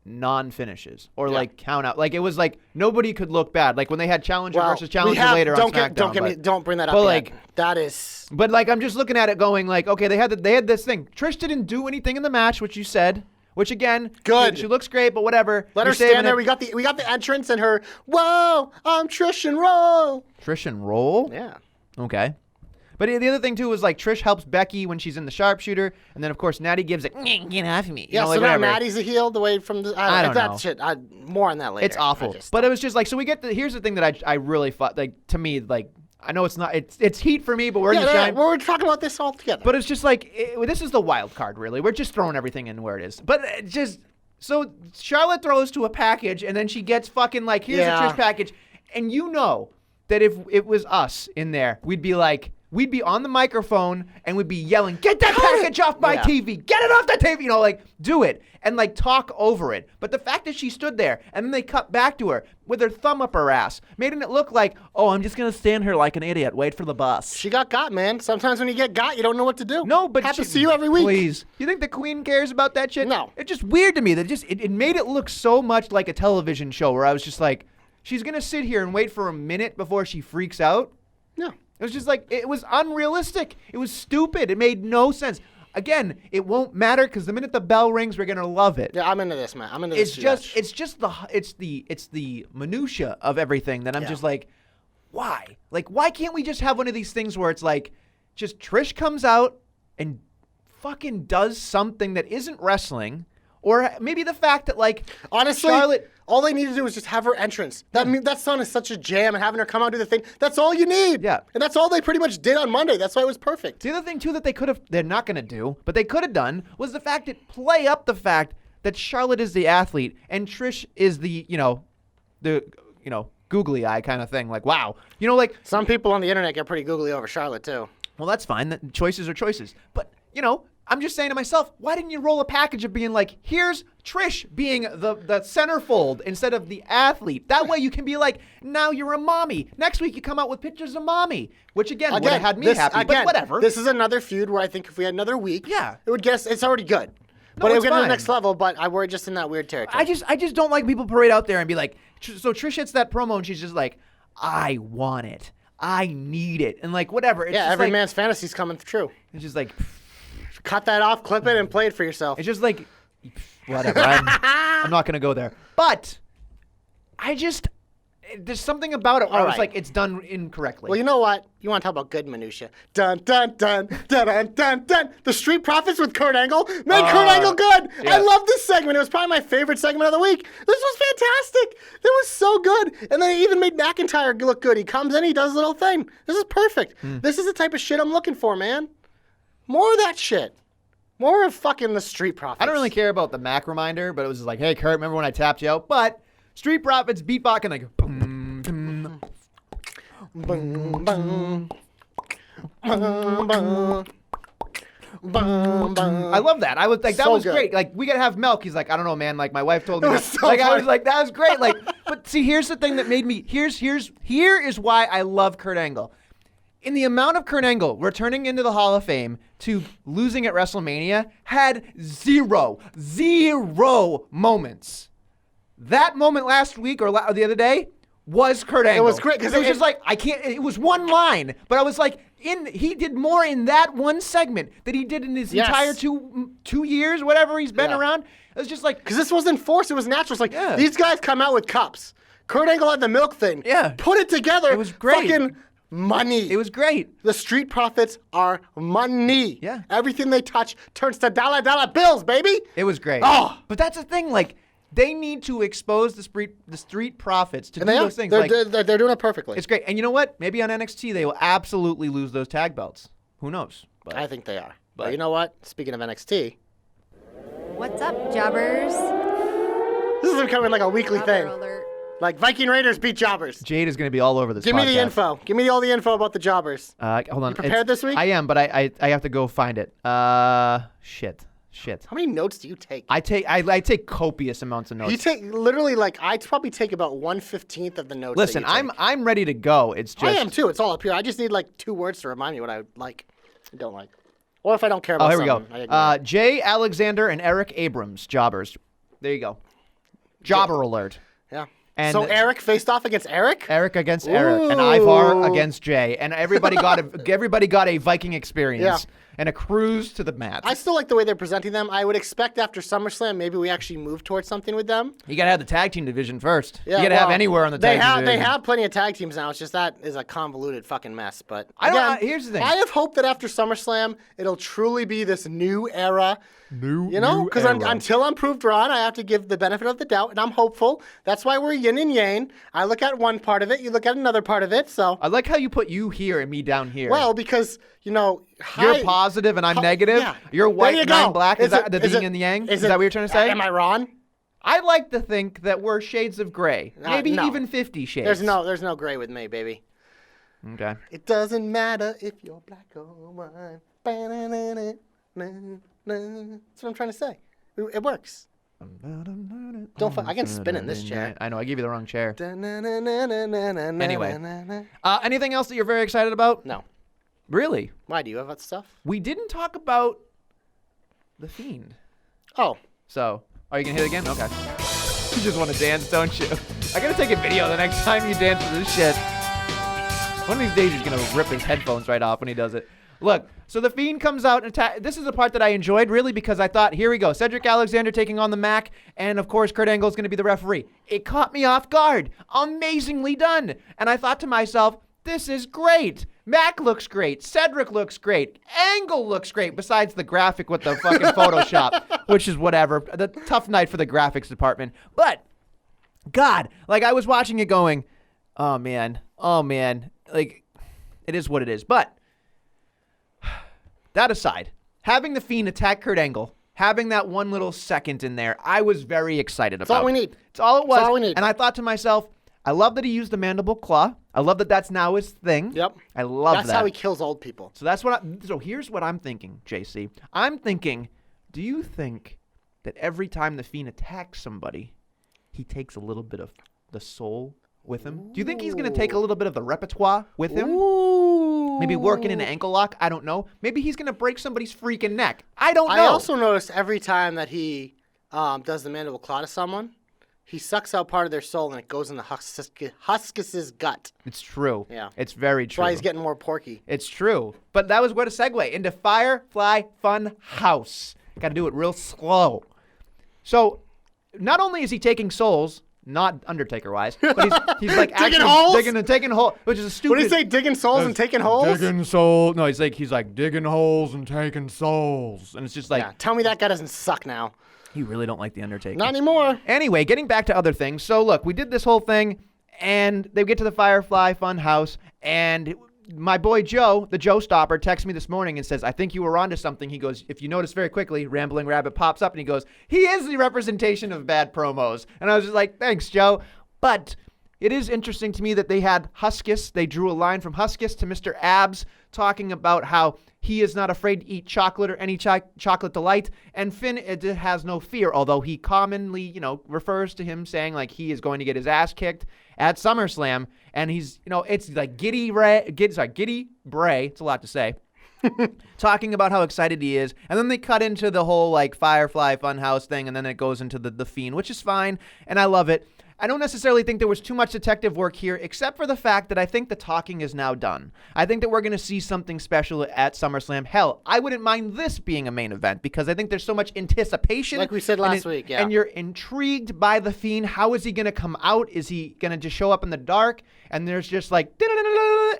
non-finishes or like count out. Like it was like nobody could look bad. Like when they had challenger versus challenger later on SmackDown. Don't bring that up. But yet. like that is. But like I'm just looking at it going like, okay, they had this thing. Trish didn't do anything in the match, which you said. Which again, good. She looks great, but whatever. Let her stand there. We got the entrance and her. Whoa, I'm Trish and Roll. Trish and Roll. Yeah. Okay. But the other thing too was like Trish helps Becky when she's in the sharpshooter, and then of course Natty gives it. Get off me. Yeah. Like, so now whatever. Natty's a heel the way from the. I don't that know. shit. More on that later. It's awful. But it was just like so we get here's the thing that I really thought like to me like I know it's not it's heat for me, but we're in the shine. We're talking about this all together. But it's just like this is the wild card really. We're just throwing everything in where it is. But it just so Charlotte throws to a package and then she gets fucking like here's a Trish package, and you know that if it was us in there, we'd be on the microphone and we'd be yelling, get that package off my TV. Get it off the TV. You know, like, do it. And, like, talk over it. But the fact that she stood there and then they cut back to her with her thumb up her ass, making it look like, oh, I'm just going to stand here like an idiot, wait for the bus. She got, man. Sometimes when you get got, you don't know what to do. No, but happens to you every week. Please. You think the Queen cares about that shit? No. It's just weird to me that it made it look so much like a television show where I was just like, she's going to sit here and wait for a minute before she freaks out? No. It was just like, it was unrealistic. It was stupid. It made no sense. Again, it won't matter because the minute the bell rings, we're going to love it. Yeah, I'm into this, man. I'm into this. It's the minutia of everything that I'm just like, why? Like, why can't we just have one of these things where it's like, just Trish comes out and fucking does something that isn't wrestling, or maybe the fact that like, honestly, Charlotte. All they need to do is just have her entrance. That song is such a jam, and having her come out and do the thing, that's all you need. Yeah. And that's all they pretty much did on Monday. That's why it was perfect. The other thing, too, that they're not going to do, but they could have done, was the fact that play up the fact that Charlotte is the athlete and Trish is the googly eye kind of thing. Like, wow. You know, like. Some people on the internet get pretty googly over Charlotte, too. Well, that's fine. Choices are choices. But, I'm just saying to myself, why didn't you roll a package of being like, here's Trish being the centerfold instead of the athlete? That way you can be like, now you're a mommy. Next week you come out with pictures of mommy, which again would have had me happy, but whatever. This is another feud where I think if we had another week, it would get us, it's already good. But it would get to the next level, but we're just in that weird territory. I just don't like people parade out there and be like, so Trish hits that promo and she's just like, I want it. I need it. And like, whatever. It's just every like, man's fantasy's coming true. It's just like, cut that off, clip it, and play it for yourself. it's just like, whatever. I'm not going to go there. But I just, there's something about it where I All was right. like, it's done incorrectly. Well, you know what? You want to talk about good minutia? Dun dun dun dun dun dun dun. The Street Profits with Kurt Angle made Kurt Angle good. yeah. I love this segment. It was probably my favorite segment of the week. This was fantastic. It was so good. And then it even made McIntyre look good. He comes in, he does a little thing. This is perfect. This is the type of shit I'm looking for, man. More of that shit. More of fucking the Street Profits. I don't really care about the Mac reminder, but it was just like, hey, Kurt, remember when I tapped you out? But Street Profits beatboxing like, boom, boom. Boom, boom. Boom, boom. Boom, boom. I love that. I was like, that So was good. great. Like, we gotta have milk. He's like, I don't know, man. Like, my wife told me. It that. was so like, I funny. was like, that was great. Like, but see, here's the thing that made me. Here is why I love Kurt Angle. In the amount of Kurt Angle returning into the Hall of Fame to losing at WrestleMania had zero moments. That moment last week or the other day was Kurt Angle. It was great, 'cause it was it- just like I can't. It was one line, but I was like, he did more in that one segment than he did in his Yes. entire two years, whatever he's been Yeah. around. It was just like, Because this wasn't forced, it was natural. It's like, Yeah. these guys come out with cups. Kurt Angle had the milk thing. Yeah. Put it together. It was great. Fucking money. it was great. The Street Profits are money. Yeah. Everything they touch turns to dollar bills, baby. It was great. Oh. But that's the thing, like. They need to expose the street profits to And do they are. those things. They're, Like, they're doing it perfectly. it's great. And you know what? Maybe on NXT they will absolutely lose those tag belts. Who knows? But I think they are. But But- you know what? Speaking of NXT, What's up, jobbers? this is becoming like a weekly Jobber thing. alert. Like Viking Raiders beat jobbers. Jade is going to be all over this. Give me the podcast. info. Give me all the info about the jobbers. Hold on. You prepared this week? I am, but I have to go find it. Shit. How many notes do you take? I take copious amounts of notes. You take literally like I probably take about 1/15 of the notes. Listen, that you take. I'm ready to go. It's just I am too. It's all up here. I just need like 2 words to remind me what I like, and don't like, or if I don't care Oh, about. here we go. something, I ignore it. Jay Alexander and Eric Abrams, jobbers. There you go. Jobber alert. Yeah. and- so Eric faced off against Eric. Eric against Eric, and Ivar against Jay, and everybody got a Viking experience and a cruise to the mat. I still like the way they're presenting them. I would expect after SummerSlam, maybe we actually move towards something with them. You gotta have the tag team division first. Yeah, you gotta have well, anywhere on the tag team They division. have plenty of tag teams now. It's just that is a convoluted fucking mess. But I don't- again, here's the thing. I have hope that after SummerSlam, it'll truly be this new era. You know, because until I'm proved wrong, I have to give the benefit of the doubt, and I'm hopeful. That's why we're yin and yang. I look at one part of it, you look at another part of it. So, I like how you put you here and me down here. well, because you know, You're positive and I'm negative. Yeah. You're There white you and I'm go. black. Is that the is yin it- and the yang? Is it- that what you're trying to say? Am I wrong? I like to think that we're shades of gray. Maybe no. even 50 shades. There's no gray with me, baby. Okay. It doesn't matter if you're black or white. That's what I'm trying to say. It works. I can spin in this chair. I know. I gave you the wrong chair. Anyway. Anything else that you're very excited about? No. Really? Why, do you have that stuff? We didn't talk about The Fiend. Oh. So, are you going to hit it again? Okay. You just want to dance, don't you? I got to take a video the next time you dance to this shit. One of these days he's going to rip his headphones right off when he does it. Look, so The Fiend comes out and this is the part that I enjoyed, really, because I thought, here we go. Cedric Alexander taking on the Mac, and of course, Kurt Angle is going to be the referee. It caught me off guard. Amazingly done. And I thought to myself, this is great. Mac looks great. Cedric looks great. Angle looks great, besides the graphic with the fucking Photoshop, which is whatever. The tough night for the graphics department. But, God, like I was watching it going, oh, man. Like, it is what it is. But, that aside, having The Fiend attack Kurt Angle, having that one little second in there, I was very excited about. That's all we need. It's all it was. That's all we need. And I thought to myself, I love that he used the mandible claw. I love that that's now his thing. Yep. I love That's that. how he kills old people. So so here's what I'm thinking, JC. I'm thinking, do you think that every time The Fiend attacks somebody, he takes a little bit of the soul with him? Do you think he's going to take a little bit of the repertoire with him? Ooh. Maybe working in an ankle lock? I don't know. Maybe he's going to break somebody's freaking neck. I don't know. I also noticed every time that he does the mandible claw to someone, he sucks out part of their soul and it goes in the Huskus's gut. It's true. Yeah. It's very That's true. why he's getting more porky. It's true. But that was what a segue into Firefly Fun House. Got to do it real slow. So, not only is he taking souls, not Undertaker-wise, but he's like Digging actually holes? digging and taking holes, which is a stupid. What do you say, digging souls and taking holes? Digging soul. No, he's like digging holes and taking souls, and it's just like Yeah, tell me that guy doesn't suck now. you really don't like the Undertaker. Not anymore. Anyway, getting back to other things. So look, we did this whole thing, and they get to the Firefly Funhouse, and my boy Joe, the Joe Stopper, texts me this morning and says, I think you were onto something. He goes, if you notice very quickly, Rambling Rabbit pops up and he goes, he is the representation of bad promos. And I was just like, thanks, Joe. But it is interesting to me that they had Huskus. They drew a line from Huskus to Mr. Abs talking about how he is not afraid to eat chocolate or any chocolate delight. And Finn has no fear, although he commonly, refers to him saying like he is going to get his ass kicked at SummerSlam. And he's, it's like Giddy Bray, it's a lot to say, talking about how excited he is. And then they cut into the whole like Firefly Funhouse thing, and then it goes into the Fiend, which is fine, and I love it. I don't necessarily think there was too much detective work here, except for the fact that I think the talking is now done. I think that we're going to see something special at SummerSlam. Hell, I wouldn't mind this being a main event because I think there's so much anticipation. Like we said last week, yeah. And you're intrigued by the Fiend. How is he going to come out? Is he going to just show up in the dark? And there's just like,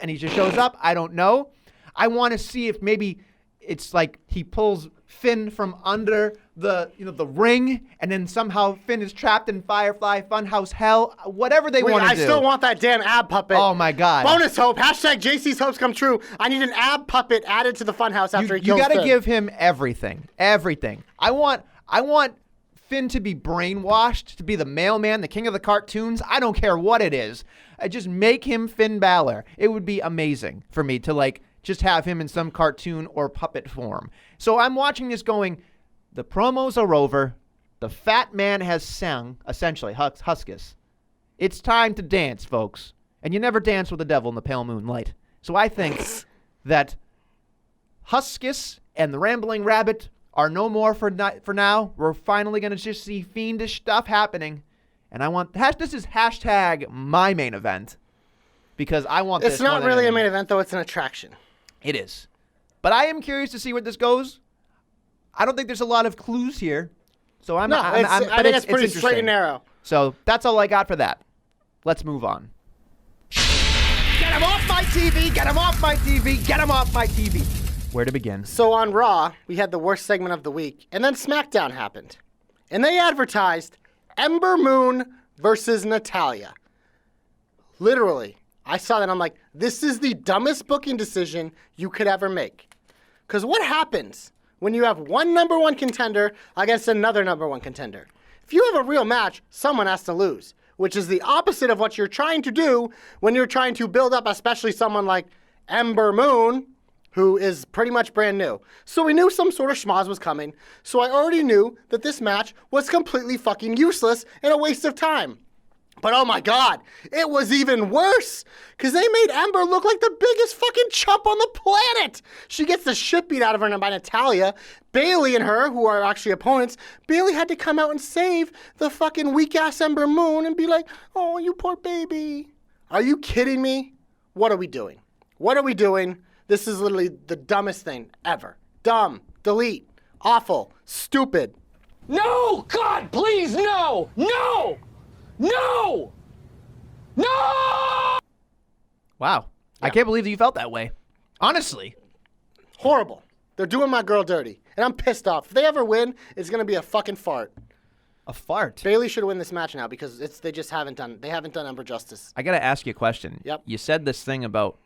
and he just shows up? I don't know. I want to see if maybe it's like he pulls Finn from under the ring, and then somehow Finn is trapped in Firefly Funhouse hell. Whatever they want to do. I still want that damn ab puppet. Oh my god! Bonus hope. Hashtag JC's hopes come true. I need an ab puppet added to the Funhouse after he kills You got to Finn. give him everything. Everything. I want Finn to be brainwashed, to be the mailman, the king of the cartoons. I don't care what it is. I just make him Finn Balor. It would be amazing for me to like just have him in some cartoon or puppet form. So I'm watching this going, the promos are over. The fat man has sung, essentially, Huskus. It's time to dance, folks. And you never dance with the devil in the pale moonlight. So I think that Huskus and the Rambling Rabbit are no more for now. We're finally going to just see fiendish stuff happening. And I want, this is hashtag my main event. Because I want this. It's not really a main event, though. It's an attraction. It is. But I am curious to see where this goes. I don't think there's a lot of clues here. So I think it's pretty straight and narrow. So that's all I got for that. Let's move on. Get him off my TV! Get him off my TV! Get him off my TV! Where to begin? So on Raw, we had the worst segment of the week, and then SmackDown happened. And they advertised Ember Moon versus Natalya. Literally. I saw that and I'm like, this is the dumbest booking decision you could ever make. Because what happens when you have one number one contender against another number one contender? If you have a real match, someone has to lose, which is the opposite of what you're trying to do when you're trying to build up, especially someone like Ember Moon, who is pretty much brand new. So we knew some sort of schmoz was coming, so I already knew that this match was completely fucking useless and a waste of time. But oh my god, it was even worse, because they made Ember look like the biggest fucking chump on the planet. She gets the shit beat out of her by Natalya. Bayley and her, who are actually opponents, Bayley had to come out and save the fucking weak-ass Ember Moon and be like, oh, you poor baby. Are you kidding me? What are we doing? What are we doing? This is literally the dumbest thing ever. Dumb, delete, awful, stupid. No! God, please, no! No! No! No! Wow. I can't believe that you felt that way. Honestly. Horrible. They're doing my girl dirty. And I'm pissed off. If they ever win, it's going to be a fucking fart. A fart? Bayley should win this match now because they just haven't done Ember justice. I got to ask you a question. Yep. You said this thing about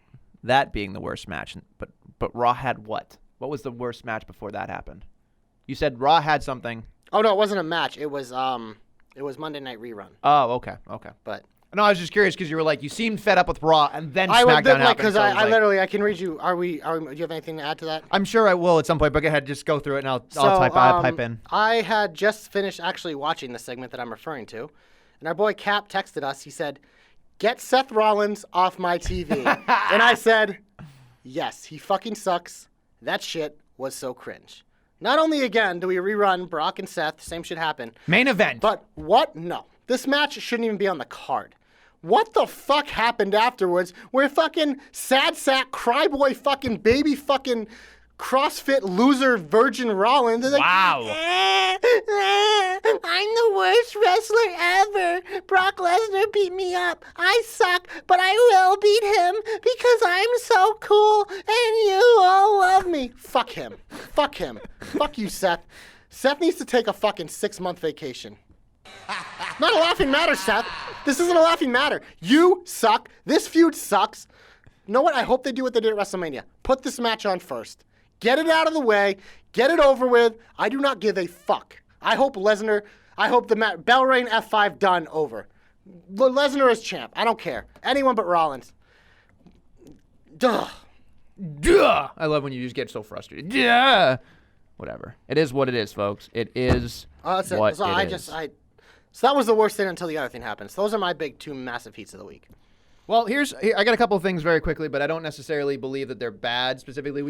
that being the worst match, but Raw had what? What was the worst match before that happened? You said Raw had something. Oh, no, it wasn't a match. It was Monday Night Rerun. Oh, okay. But no, I was just curious because you were like, you seemed fed up with Raw, and then I SmackDown happened. Because I can read you. Do you have anything to add to that? I'm sure I will at some point, but go ahead, just go through it, and I'll pipe in. I had just finished actually watching the segment that I'm referring to, and our boy Cap texted us. He said, "Get Seth Rollins off my TV," and I said, "Yes, he fucking sucks. That shit was so cringe." Not only again do we rerun Brock and Seth, same shit happened. Main event. But what? No. This match shouldn't even be on the card. What the fuck happened afterwards where fucking sad sack, cryboy fucking baby fucking CrossFit loser Virgin Rollins. They're like, Wow. I'm the worst wrestler ever. Brock Lesnar beat me up. I suck, but I will beat him because I'm so cool and you all love me. Fuck him. Fuck him. Fuck you, Seth. Seth needs to take a fucking 6-month vacation. Not a laughing matter, Seth. This isn't a laughing matter. You suck. This feud sucks. You know what? I hope they do what they did at WrestleMania. Put this match on first. Get it out of the way. Get it over with. I do not give a fuck. I hope the bell ring F5 done over. Lesnar is champ. I don't care. Anyone but Rollins. Duh. Duh. I love when you just get so frustrated. Duh. Whatever. It is what it is, folks. It is That's what it. So it is. So that was the worst thing until the other thing happened. So those are my big 2 massive heats of the week. Well, I got a couple of things very quickly, but I don't necessarily believe that they're bad specifically.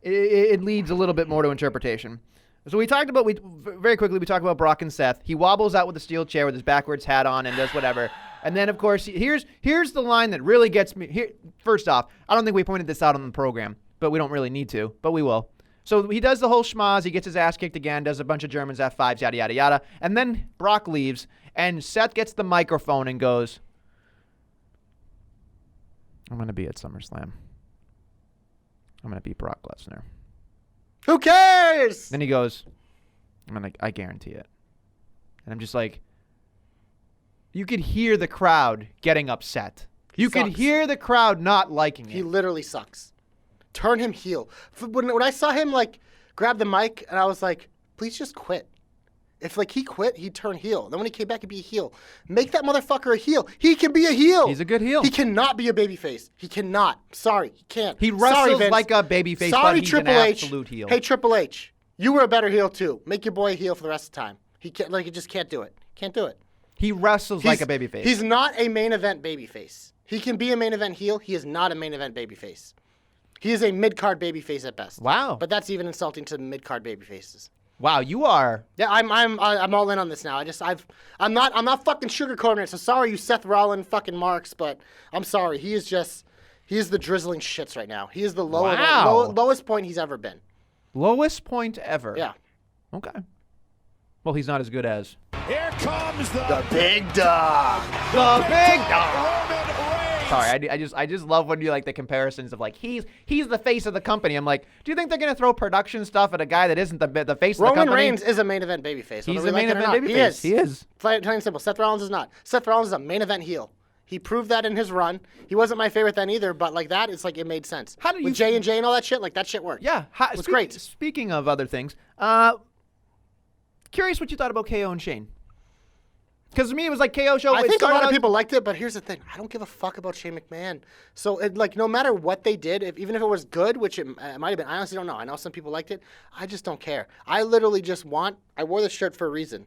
It leads a little bit more to interpretation. So we talked about Brock and Seth. He wobbles out with a steel chair with his backwards hat on and does whatever. And then, of course, here's the line that really gets me. First off, I don't think we pointed this out on the program, but we don't really need to, but we will. So he does the whole schmaz. He gets his ass kicked again, does a bunch of Germans F5s, yada, yada, yada. And then Brock leaves, and Seth gets the microphone and goes, I'm going to be at SummerSlam. I'm going to beat Brock Lesnar. Who cares? Then he goes, I guarantee it. And I'm just like, you could hear the crowd getting upset. You could hear the crowd not liking it. He literally sucks. Turn him heel. When I saw him grab the mic, and I was like, please just quit. If he quit, he'd turn heel. Then when he came back, he'd be a heel. Make that motherfucker a heel. He can be a heel. He's a good heel. He cannot be a babyface. He cannot. Sorry, he can't. He wrestles Vince. like a babyface, Sorry, but he's Triple an H. absolute heel. Hey, Triple H, you were a better heel too. Make your boy a heel for the rest of the time. He can't. He just can't do it. Can't do it. He wrestles like a babyface. He's not a main event babyface. He can be a main event heel. He is not a main event babyface. He is a mid-card babyface at best. Wow. But that's even insulting to mid-card babyfaces. Wow, you are. Yeah, I'm all in on this now. I'm not fucking sugarcoating it. So sorry, you Seth Rollins fucking marks, but I'm sorry. He is the drizzling shits right now. He is the lowest point he's ever been. Lowest point ever. Yeah. Okay. Well, he's not as good as Here comes the big dog. the big dog. Roman Reigns. Sorry, I just love when you like the comparisons of he's the face of the company. I'm like, do you think they're gonna throw production stuff at a guy that isn't the face of the company? Roman Reigns is a main event babyface. He's a main event babyface. He is. Plain and simple. Seth Rollins is not. Seth Rollins is a main event heel. He proved that in his run. He wasn't my favorite then either, but it's it made sense. How do you with J&J and all that shit? That shit worked. Yeah, it was great. Speaking of other things, curious what you thought about KO and Shane. Because to me, it was like KO show. I think a lot of people liked it, but here's the thing. I don't give a fuck about Shane McMahon. So, no matter what they did, even if it was good, which it might have been, I honestly don't know. I know some people liked it. I just don't care. I literally just I wore this shirt for a reason.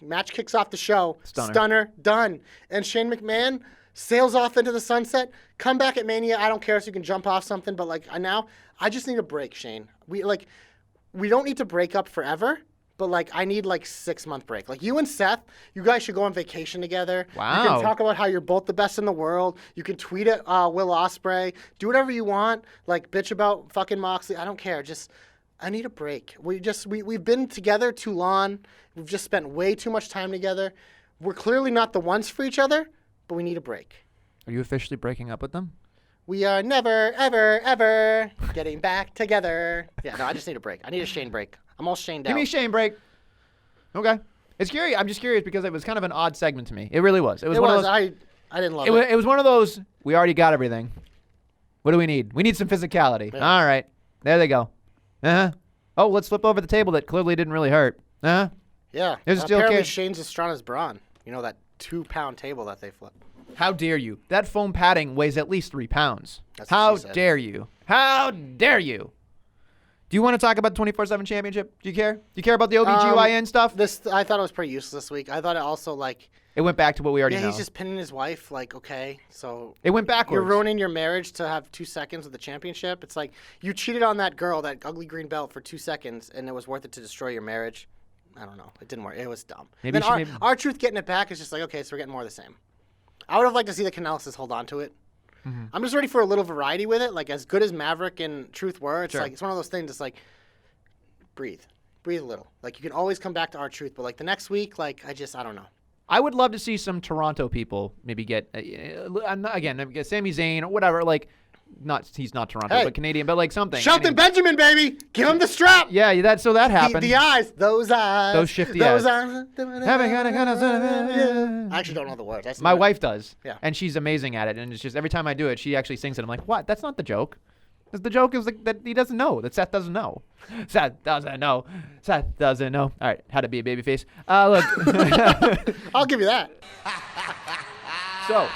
Match kicks off the show. Stunner, done. And Shane McMahon sails off into the sunset. Come back at Mania. I don't care if you can jump off something, but now, I just need a break, Shane. We don't need to break up forever. But I need 6-month break. You and Seth, you guys should go on vacation together. Wow. You can talk about how you're both the best in the world. You can tweet at Will Ospreay. Do whatever you want. Bitch about fucking Moxley. I don't care. I need a break. We've been together too long. We've just spent way too much time together. We're clearly not the ones for each other, but we need a break. Are you officially breaking up with them? We are never, ever, ever getting back together. Yeah, no, I just need a break. I need a Shane break. I'm all Shane'd out. Give me a Shane break. Okay. It's curious. I'm just curious because it was kind of an odd segment to me. It really was. It was one of those. I didn't love it. It was one of those. We already got everything. What do we need? We need some physicality. Yeah. All right. There they go. Oh, let's flip over the table that clearly didn't really hurt. Yeah. There's a steel apparently cage. Shane's as strong as Braun. You know that 2-pound table that they flip. How dare you? That foam padding weighs at least 3 pounds. That's what How she said. dare you? How dare you? Do you want to talk about the 24/7 championship? Do you care? Do you care about the OBGYN stuff? I thought it was pretty useless this week. I thought it also It went back to what we already know. he's just pinning his wife. Okay, so It went backwards. you're ruining your marriage to have 2 seconds of the championship. It's like you cheated on that girl, that ugly green belt, for 2 seconds, and it was worth it to destroy your marriage. I don't know. It didn't work. It was dumb. Maybe Then she- our truth getting it back is just okay, so we're getting more of the same. I would have liked to see the Canellises hold on to it. I'm just ready for a little variety with it. Like, as good as Maverick and Truth were, it's like, it's one of those things that's like, breathe a little. Like, you can always come back to R-Truth, but like the next week, like, I don't know. I would love to see some Toronto people maybe get, again, Sami Zayn or whatever, like, he's not Toronto, but Canadian, but like something. Shelton Benjamin, baby! Give him the strap! Yeah, that happened. The eyes, those shifty eyes. eyes. I actually don't know the words. My wife does, Yeah. and she's amazing at it, and it's just every time I do it, she actually sings it. I'm like, what? That's not the joke. The joke is like, that he doesn't know, that Seth doesn't know. Seth doesn't know. Seth doesn't know. All right, how to be a babyface. Look. I'll give you that. So,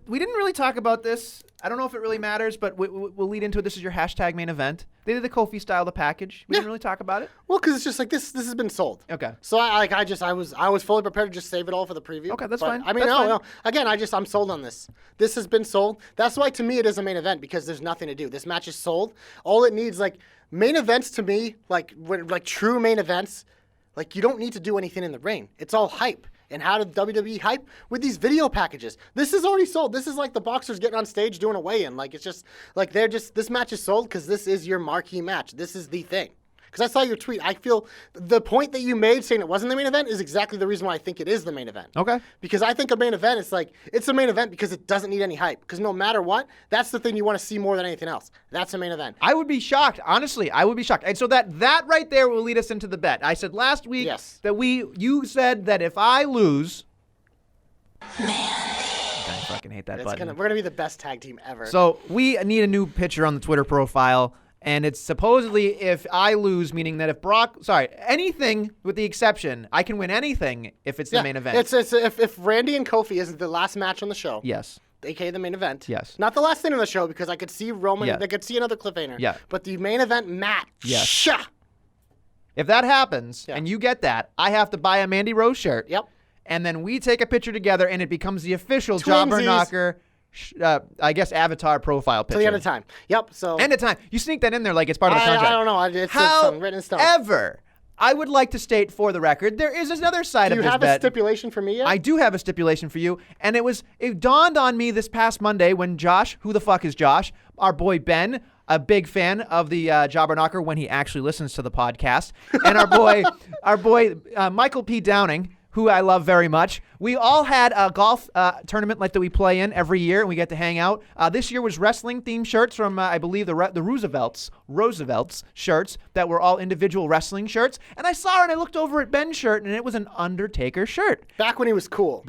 we didn't really talk about this. I don't know if it really matters, but we'll lead into it. This is your hashtag main event. They did the Kofi style, the package. We didn't really talk about it. Well, because it's just like this has been sold. Okay. So I was fully prepared to just save it all for the preview. Okay, that's but, fine. I mean, That's fine. no. Again, I'm sold on this. This has been sold. That's why to me it is a main event, because there's nothing to do. This match is sold. All it needs, like, main events to me, like true main events, like, you don't need to do anything in the ring. It's all hype. And how did WWE hype? With these video packages. This is already sold. This is like the boxers getting on stage doing a weigh-in. Like, it's just, like, this match is sold because this is your marquee match. This is the thing. Because I saw your tweet. I feel the point that you made saying it wasn't the main event is exactly the reason why I think it is the main event. Okay. Because I think a main event is like, it's a main event because it doesn't need any hype. Because no matter what, that's the thing you want to see more than anything else. That's a main event. I would be shocked. Honestly, I would be shocked. And so that right there will lead us into the bet. I said last week that you said that if I lose... I fucking hate that button. We're going to be the best tag team ever. So we need a new picture on the Twitter profile. And it's supposedly if I lose, meaning that anything with the exception, I can win anything if it's the main event. It's if Randy and Kofi is the last match on the show. Yes. AKA the main event. Yes. Not the last thing on the show, because I could see Roman. Yeah. I could see another cliffhanger. Yeah. But the main event match. Yes. If that happens and you get that, I have to buy a Mandy Rose shirt. Yep. And then we take a picture together, and it becomes the official Twinsies. Jobber Knocker, I guess, avatar profile picture. Till the end of time. Yep. So. End of time. You sneak that in there like it's part of the contract. I don't know. It's written in stone. However, I would like to state for the record, there is another side of this bet. Do you have a stipulation for me yet? I do have a stipulation for you, and it dawned on me this past Monday when Josh, who the fuck is Josh, our boy Ben, a big fan of the Jobber Knocker when he actually listens to the podcast, and our boy Michael P. Downing, who I love very much. We all had a golf tournament like that we play in every year, and we get to hang out. This year was wrestling-themed shirts from, I believe, the Roosevelt's shirts that were all individual wrestling shirts. And I saw her, and I looked over at Ben's shirt, and it was an Undertaker shirt. Back when he was cool.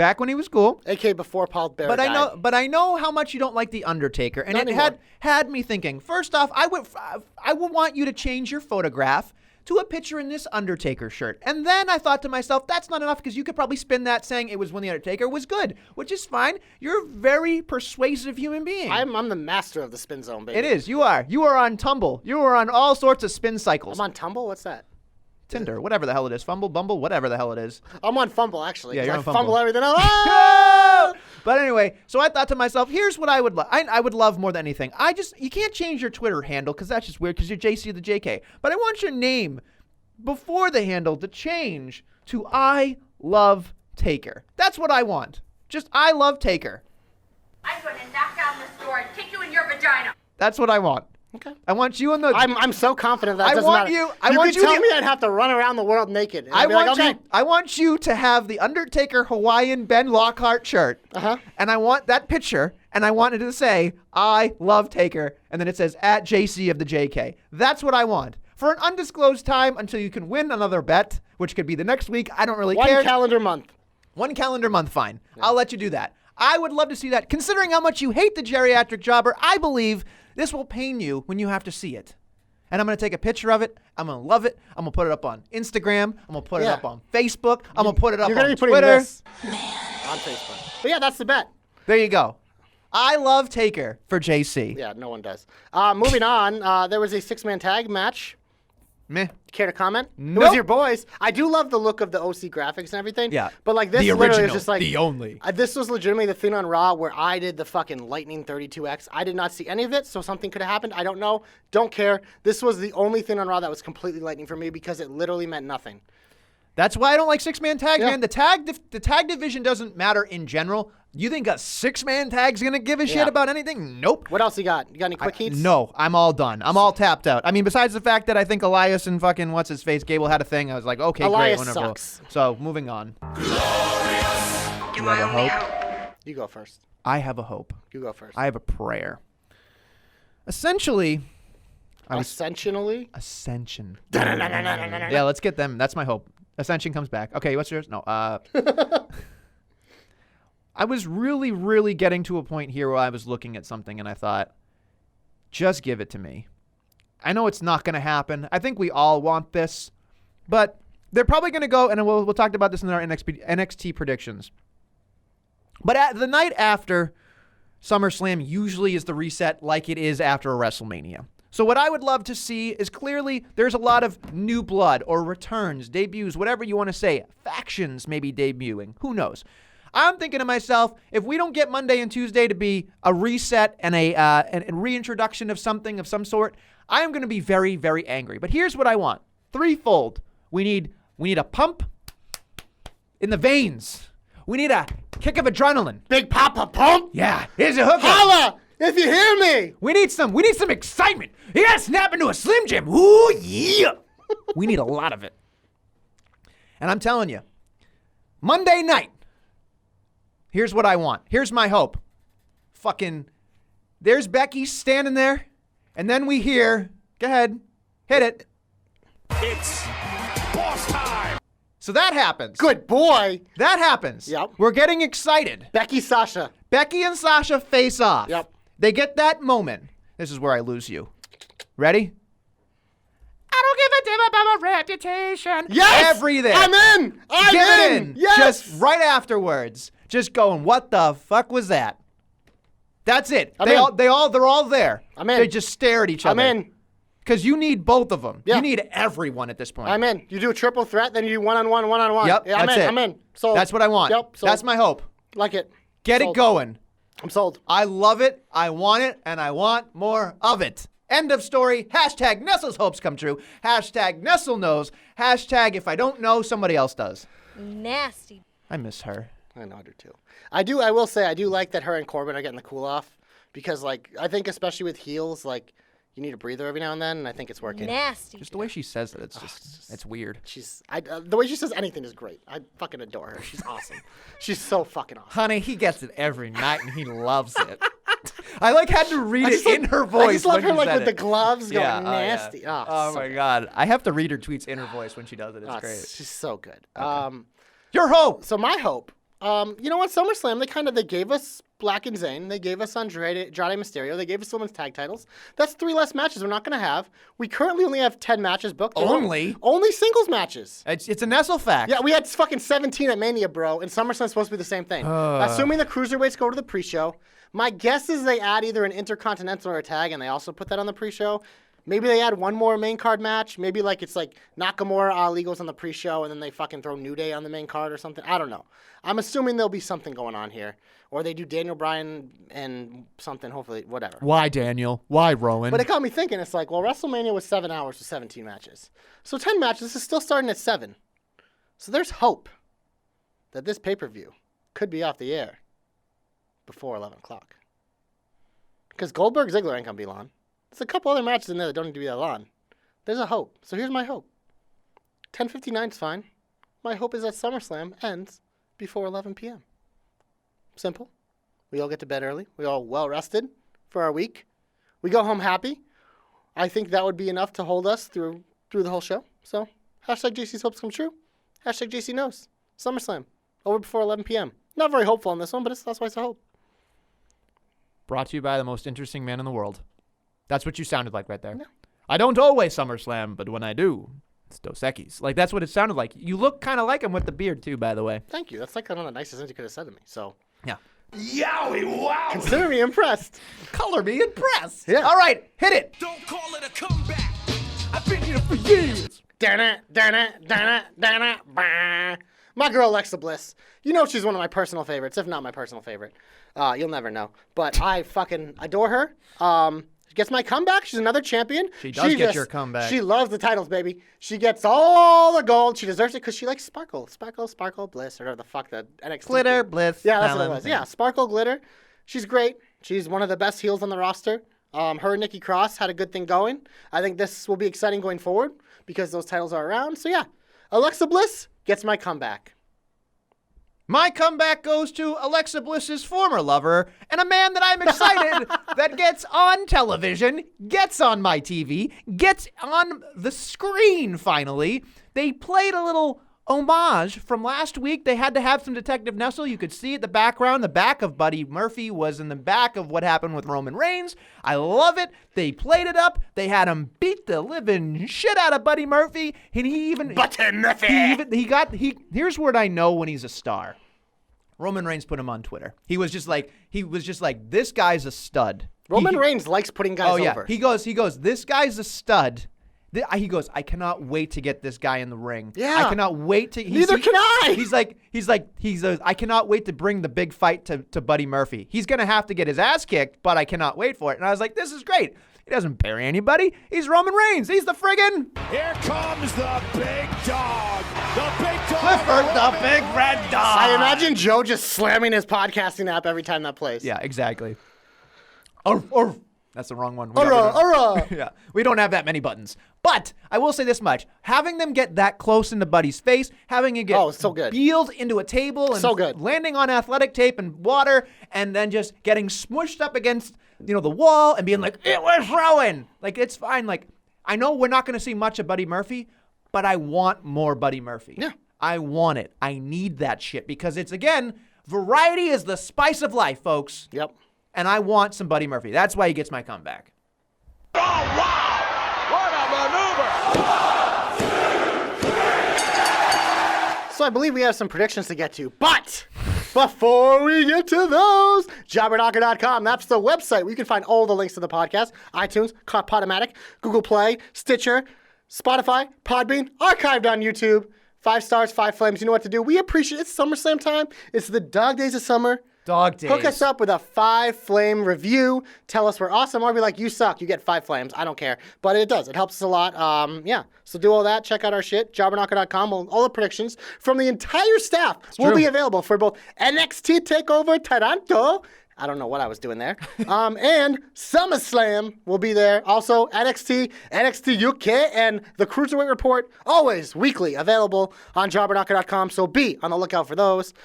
AKA before Paul Bearer died. But I know how much you don't like the Undertaker, and Not it anymore. had me thinking. First off, I would want you to change your photograph to a picture in this Undertaker shirt. And then I thought to myself, that's not enough, because you could probably spin that saying it was when the Undertaker was good, which is fine. You're a very persuasive human being. I'm the master of the spin zone, baby. It is. You are. You are on Tumble. You are on all sorts of spin cycles. I'm on Tumble? What's that? Tinder, whatever the hell it is. Fumble, Bumble, whatever the hell it is. I'm on Fumble, actually. Yeah, you're I on Fumble. fumble everything else. Ah! But anyway, so I thought to myself, here's what I would love. I would love more than anything. You can't change your Twitter handle, because that's just weird, because you're JC of the JK. But I want your name before the handle to change to I Love Taker. That's what I want. Just I Love Taker. I'm going to knock down this door and kick you in your vagina. That's what I want. Okay. I want you on the... I'm so confident that I doesn't want matter. you- I want could you tell to- me I'd have to run around the world naked. And I I'd be want like, okay. I want you to have the Undertaker Hawaiian Ben Lockhart shirt. Uh-huh. And I want that picture, and I want it to say, I Love Taker, and then it says, at JC of the JK. That's what I want. For an undisclosed time until you can win another bet, which could be the next week. I don't really care. One calendar month. 1 calendar month, fine. Yeah. I'll let you do that. I would love to see that. Considering how much you hate the geriatric jobber, I believe this will pain you when you have to see it. And I'm going to take a picture of it. I'm going to love it. I'm going to put it up on Instagram. I'm going to put it up on Facebook. I'm going to put it up on Twitter. You're going to be putting this on Facebook. But yeah, that's the bet. There you go. I Love Taker for JC. Yeah, no one does. Moving on, there was a 6-man tag match. Meh. Care to comment? Nope. It was your boys. I do love the look of the OC graphics and everything. Yeah. But like this The literally original, is just like the only. This was legitimately the thing on Raw where I did the fucking Lightning 32X. I did not see any of it, so something could have happened. I don't know. Don't care. This was the only thing on Raw that was completely Lightning for me because it literally meant nothing. That's why I don't like 6-man tags, Yeah. man. The tag division doesn't matter in general. You think a 6-man tag's going to give a shit about anything? Nope. What else you got? You got any quick heats? No, I'm all done. I'm all tapped out. I mean, besides the fact that I think Elias and fucking what's-his-face, Gable had a thing, I was like, okay, Elias great, wonderful. sucks. So, moving on. You're my only hope. You go first. I have a hope. You go first. I have a prayer. Essentially... Essentially? Ascension. Yeah, let's get them. That's my hope. Ascension comes back. Okay, what's yours? No. I was really, really getting to a point here where I was looking at something and I thought, just give it to me. I know it's not going to happen. I think we all want this, but they're probably going to go, and we'll talk about this in our NXT predictions. But the night after SummerSlam usually is the reset like it is after a WrestleMania. So what I would love to see is clearly there's a lot of new blood or returns, debuts, whatever you want to say. Factions maybe debuting. Who knows? I'm thinking to myself, if we don't get Monday and Tuesday to be a reset and a reintroduction of something of some sort, I am going to be very, very angry. But here's what I want. Threefold. We need a pump in the veins. We need a kick of adrenaline. Big Papa Pump? Yeah. Here's a hooker. Holla! If you hear me! We need some excitement. You gotta snap into a Slim Jim. Ooh, yeah. We need a lot of it. And I'm telling you, Monday night, here's what I want. Here's my hope. Fucking, there's Becky standing there, and then we hear, go ahead, hit it. It's boss time. So that happens. Good boy. That happens. Yep. We're getting excited. Becky Sasha. Becky and Sasha face off. Yep. They get that moment. This is where I lose you. Ready? I don't give a damn about my reputation. Yes! Everything. I'm in! Give it in. Yes! Just right afterwards. Just going, what the fuck was that? That's it. I'm They're all there. I'm in. They just stare at each other. I'm in. Because you need both of them. Yeah. You need everyone at this point. I'm in. You do a triple threat, then you do one-on-one, one-on-one. Yep, Yeah, I'm that's in. it. I'm in. Sold. That's what I want. Yep. Sold. That's my hope. Like it. Get Sold. it going. I'm sold. I love it. I want it. And I want more of it. End of story. Hashtag Nestle's hopes come true. Hashtag Nestle knows. Hashtag if I don't know, somebody else does. Nasty. I miss her. I know I do too. I will say I do like that her and Corbin are getting the cool off because like I think especially with heels like you need a breather every now and then and I think it's working. Nasty. Just the way she says it, it's just, it's weird. The way she says anything is great. I fucking adore her. She's awesome. She's so fucking awesome. Honey, he gets it every night and he loves it. I had to read it in her voice. I just love when her she said with the gloves going Yeah, nasty. yeah. Oh, Oh so my good. God. I have to read her tweets in her voice when she does it. It's great. She's so good. Your hope. So my hope, you know what? SummerSlam, they gave us Black and Zayn. They gave us Andrade Mysterio. They gave us women's tag titles. That's 3 less matches we're not going to have. We currently only have 10 matches booked. Only? Only singles matches. It's a Nestle fact. Yeah, we had fucking 17 at Mania, bro, and SummerSlam's supposed to be the same thing. Assuming the cruiserweights go to the pre-show, my guess is they add either an Intercontinental or a tag, and they also put that on the pre-show. Maybe they add one more main card match. Maybe it's like Nakamura, Ali goes on the pre-show, and then they fucking throw New Day on the main card or something. I don't know. I'm assuming there'll be something going on here. Or they do Daniel Bryan and something, hopefully, whatever. Why, Daniel? Why, Rowan? But it got me thinking. It's like, well, WrestleMania was 7 hours with 17 matches. So 10 matches, this is still starting at 7. So there's hope that this pay-per-view could be off the air before 11 o'clock. Because Goldberg Ziggler ain't going to be long. There's a couple other matches in there that don't need to be that long. There's a hope. So here's my hope. 10:59 is fine. My hope is that SummerSlam ends before 11 p.m. Simple. We all get to bed early. We all well rested for our week. We go home happy. I think that would be enough to hold us through the whole show. So hashtag JC's hopes come true. Hashtag JC knows. SummerSlam over before 11 p.m. Not very hopeful on this one, but that's why it's a hope. Brought to you by the most interesting man in the world. That's what you sounded like right there. No. I don't always SummerSlam, but when I do, it's Dos Equis. That's what it sounded like. You look kind of like him with the beard, too, by the way. Thank you. That's one of the nicest things you could have said to me. So, yeah. Yowie, wow. Consider me impressed. Color me impressed. Yeah. All right, hit it. Don't call it a comeback. I've been here for years. My girl Alexa Bliss. You know she's one of my personal favorites, if not my personal favorite. You'll never know. But I fucking adore her. gets my comeback. She's another champion. She does get your comeback. She loves the titles, baby. She gets all the gold. She deserves it because she likes sparkle, bliss, or whatever the fuck that NXT. Glitter, bliss. Yeah, that's what it was. Yeah, sparkle, glitter. She's great. She's one of the best heels on the roster. Her and Nikki Cross had a good thing going. I think this will be exciting going forward because those titles are around. So yeah, Alexa Bliss gets my comeback. My comeback goes to Alexa Bliss's former lover and a man that I'm excited that gets on television, gets on my TV, gets on the screen finally. They played a little homage from last week. They had to have some Detective Nestle. You could see it, the background. The back of Buddy Murphy was in the back of what happened with Roman Reigns. I love it. They played it up. They had him beat the living shit out of Buddy Murphy. And he even... Buddy Murphy! Here's what I know when he's a star. Roman Reigns put him on Twitter. He was just like, this guy's a stud. Roman Reigns likes putting guys over. He goes, this guy's a stud. He goes, I cannot wait to get this guy in the ring. Yeah. I cannot wait to. Neither can I. He says, I cannot wait to bring the big fight to Buddy Murphy. He's going to have to get his ass kicked, but I cannot wait for it. And I was like, this is great. He doesn't bury anybody. He's Roman Reigns. He's the friggin'. Here comes the big dog. The big dog. Clifford, the big red dog. I imagine Joe just slamming his podcasting app every time that plays. Yeah, exactly. Or. That's the wrong one. Yeah, we don't have that many buttons. But I will say this much. Having them get that close into Buddy's face, having it get so good. peeled into a table and so good. landing on athletic tape and water and then just getting smushed up against, the wall and being like, it was Rowan. Like, it's fine. Like, I know we're not going to see much of Buddy Murphy, but I want more Buddy Murphy. Yeah. I want it. I need that shit because it's, again, variety is the spice of life, folks. Yep. And I want some Buddy Murphy. That's why he gets my comeback. Oh, wow. What a maneuver. So I believe we have some predictions to get to, but before we get to those, JobberKnocker.com, that's the website where you can find all the links to the podcast, iTunes, Podomatic, Google Play, Stitcher, Spotify, Podbean, archived on YouTube. 5 stars, 5 flames. You know what to do. We appreciate it. It's SummerSlam time. It's the dog days of summer. Dog days. Hook us up with a 5-flame review. Tell us we're awesome. Or be like, you suck. You get 5 flames. I don't care. But it does. It helps us a lot. Yeah. So do all that. Check out our shit. JobberKnocker.com. All the predictions from the entire staff will be available for both NXT TakeOver Toronto. I don't know what I was doing there. And SummerSlam will be there. Also, NXT UK, and the Cruiserweight Report, always weekly available on JobberKnocker.com. So be on the lookout for those.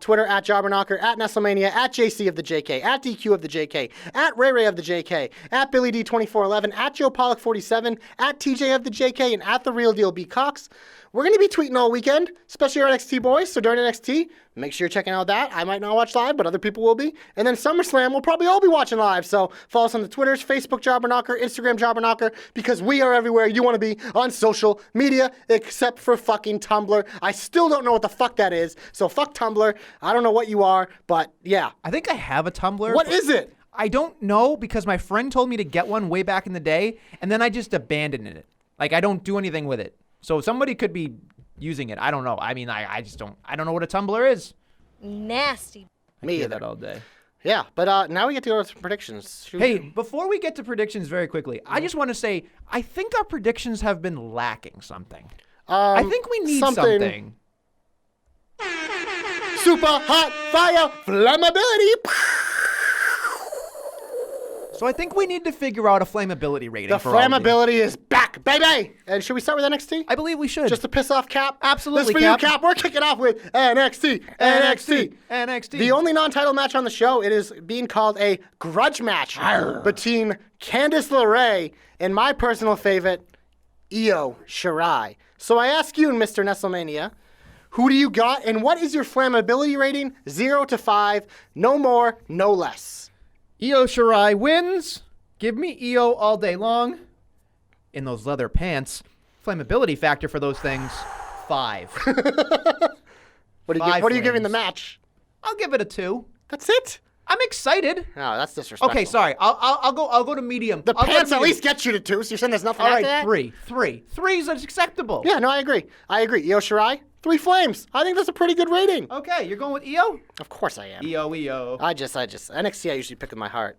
Twitter at JobberKnocker, at Nestlemania, at JC of the JK, at DQ of the JK, at Ray of the JK, at Billy D2411, at Joe Pollock 47, at TJ of the JK, and at The Real Deal B Cox. We're going to be tweeting all weekend, especially our NXT boys. So during NXT, make sure you're checking out that. I might not watch live, but other people will be. And then SummerSlam, we'll probably all be watching live. So follow us on the Twitters, Facebook JobberKnocker, Instagram JobberKnocker, because we are everywhere you want to be on social media, except for fucking Tumblr. I still don't know what the fuck that is. So fuck Tumblr. I don't know what you are, but yeah. I think I have a Tumblr. What is it? I don't know because my friend told me to get one way back in the day, and then I just abandoned it. Like, I don't do anything with it. So somebody could be using it. I don't know. I mean, I just don't. I don't know what a Tumblr is. Nasty. Me hear either. that all day. Yeah, but now we get to go to some predictions. Hey, before we get to predictions very quickly, I just want to say, I think our predictions have been lacking something. I think we need something. Super hot fire flammability. So I think we need to figure out a flammability rating The for all of flammability is back, baby. And should we start with NXT? I believe we should. Just to piss off Cap? Absolutely, This for Cap. you, Cap. We're kicking off with NXT. NXT. The only non-title match on the show, it is being called a grudge match between Candice LeRae and my personal favorite, Io Shirai. So I ask you, Mr. Nestlemania, who do you got, and what is your flammability rating? 0 to 5, no more, no less. Io Shirai wins. Give me Io all day long. In those leather pants. Flammability factor for those things, 5. What are you giving the match? I'll give it a 2. That's it? I'm excited. No, that's disrespectful. Okay, sorry. I'll go to medium. The I'll go to pants at medium. least get you to 2, so you're saying there's nothing All after right, that? 3. 3 is acceptable. Yeah, no, I agree. Io Shirai, 3 flames. I think that's a pretty good rating. Okay, you're going with Io? Of course I am. Io. I just NXT I usually pick with my heart.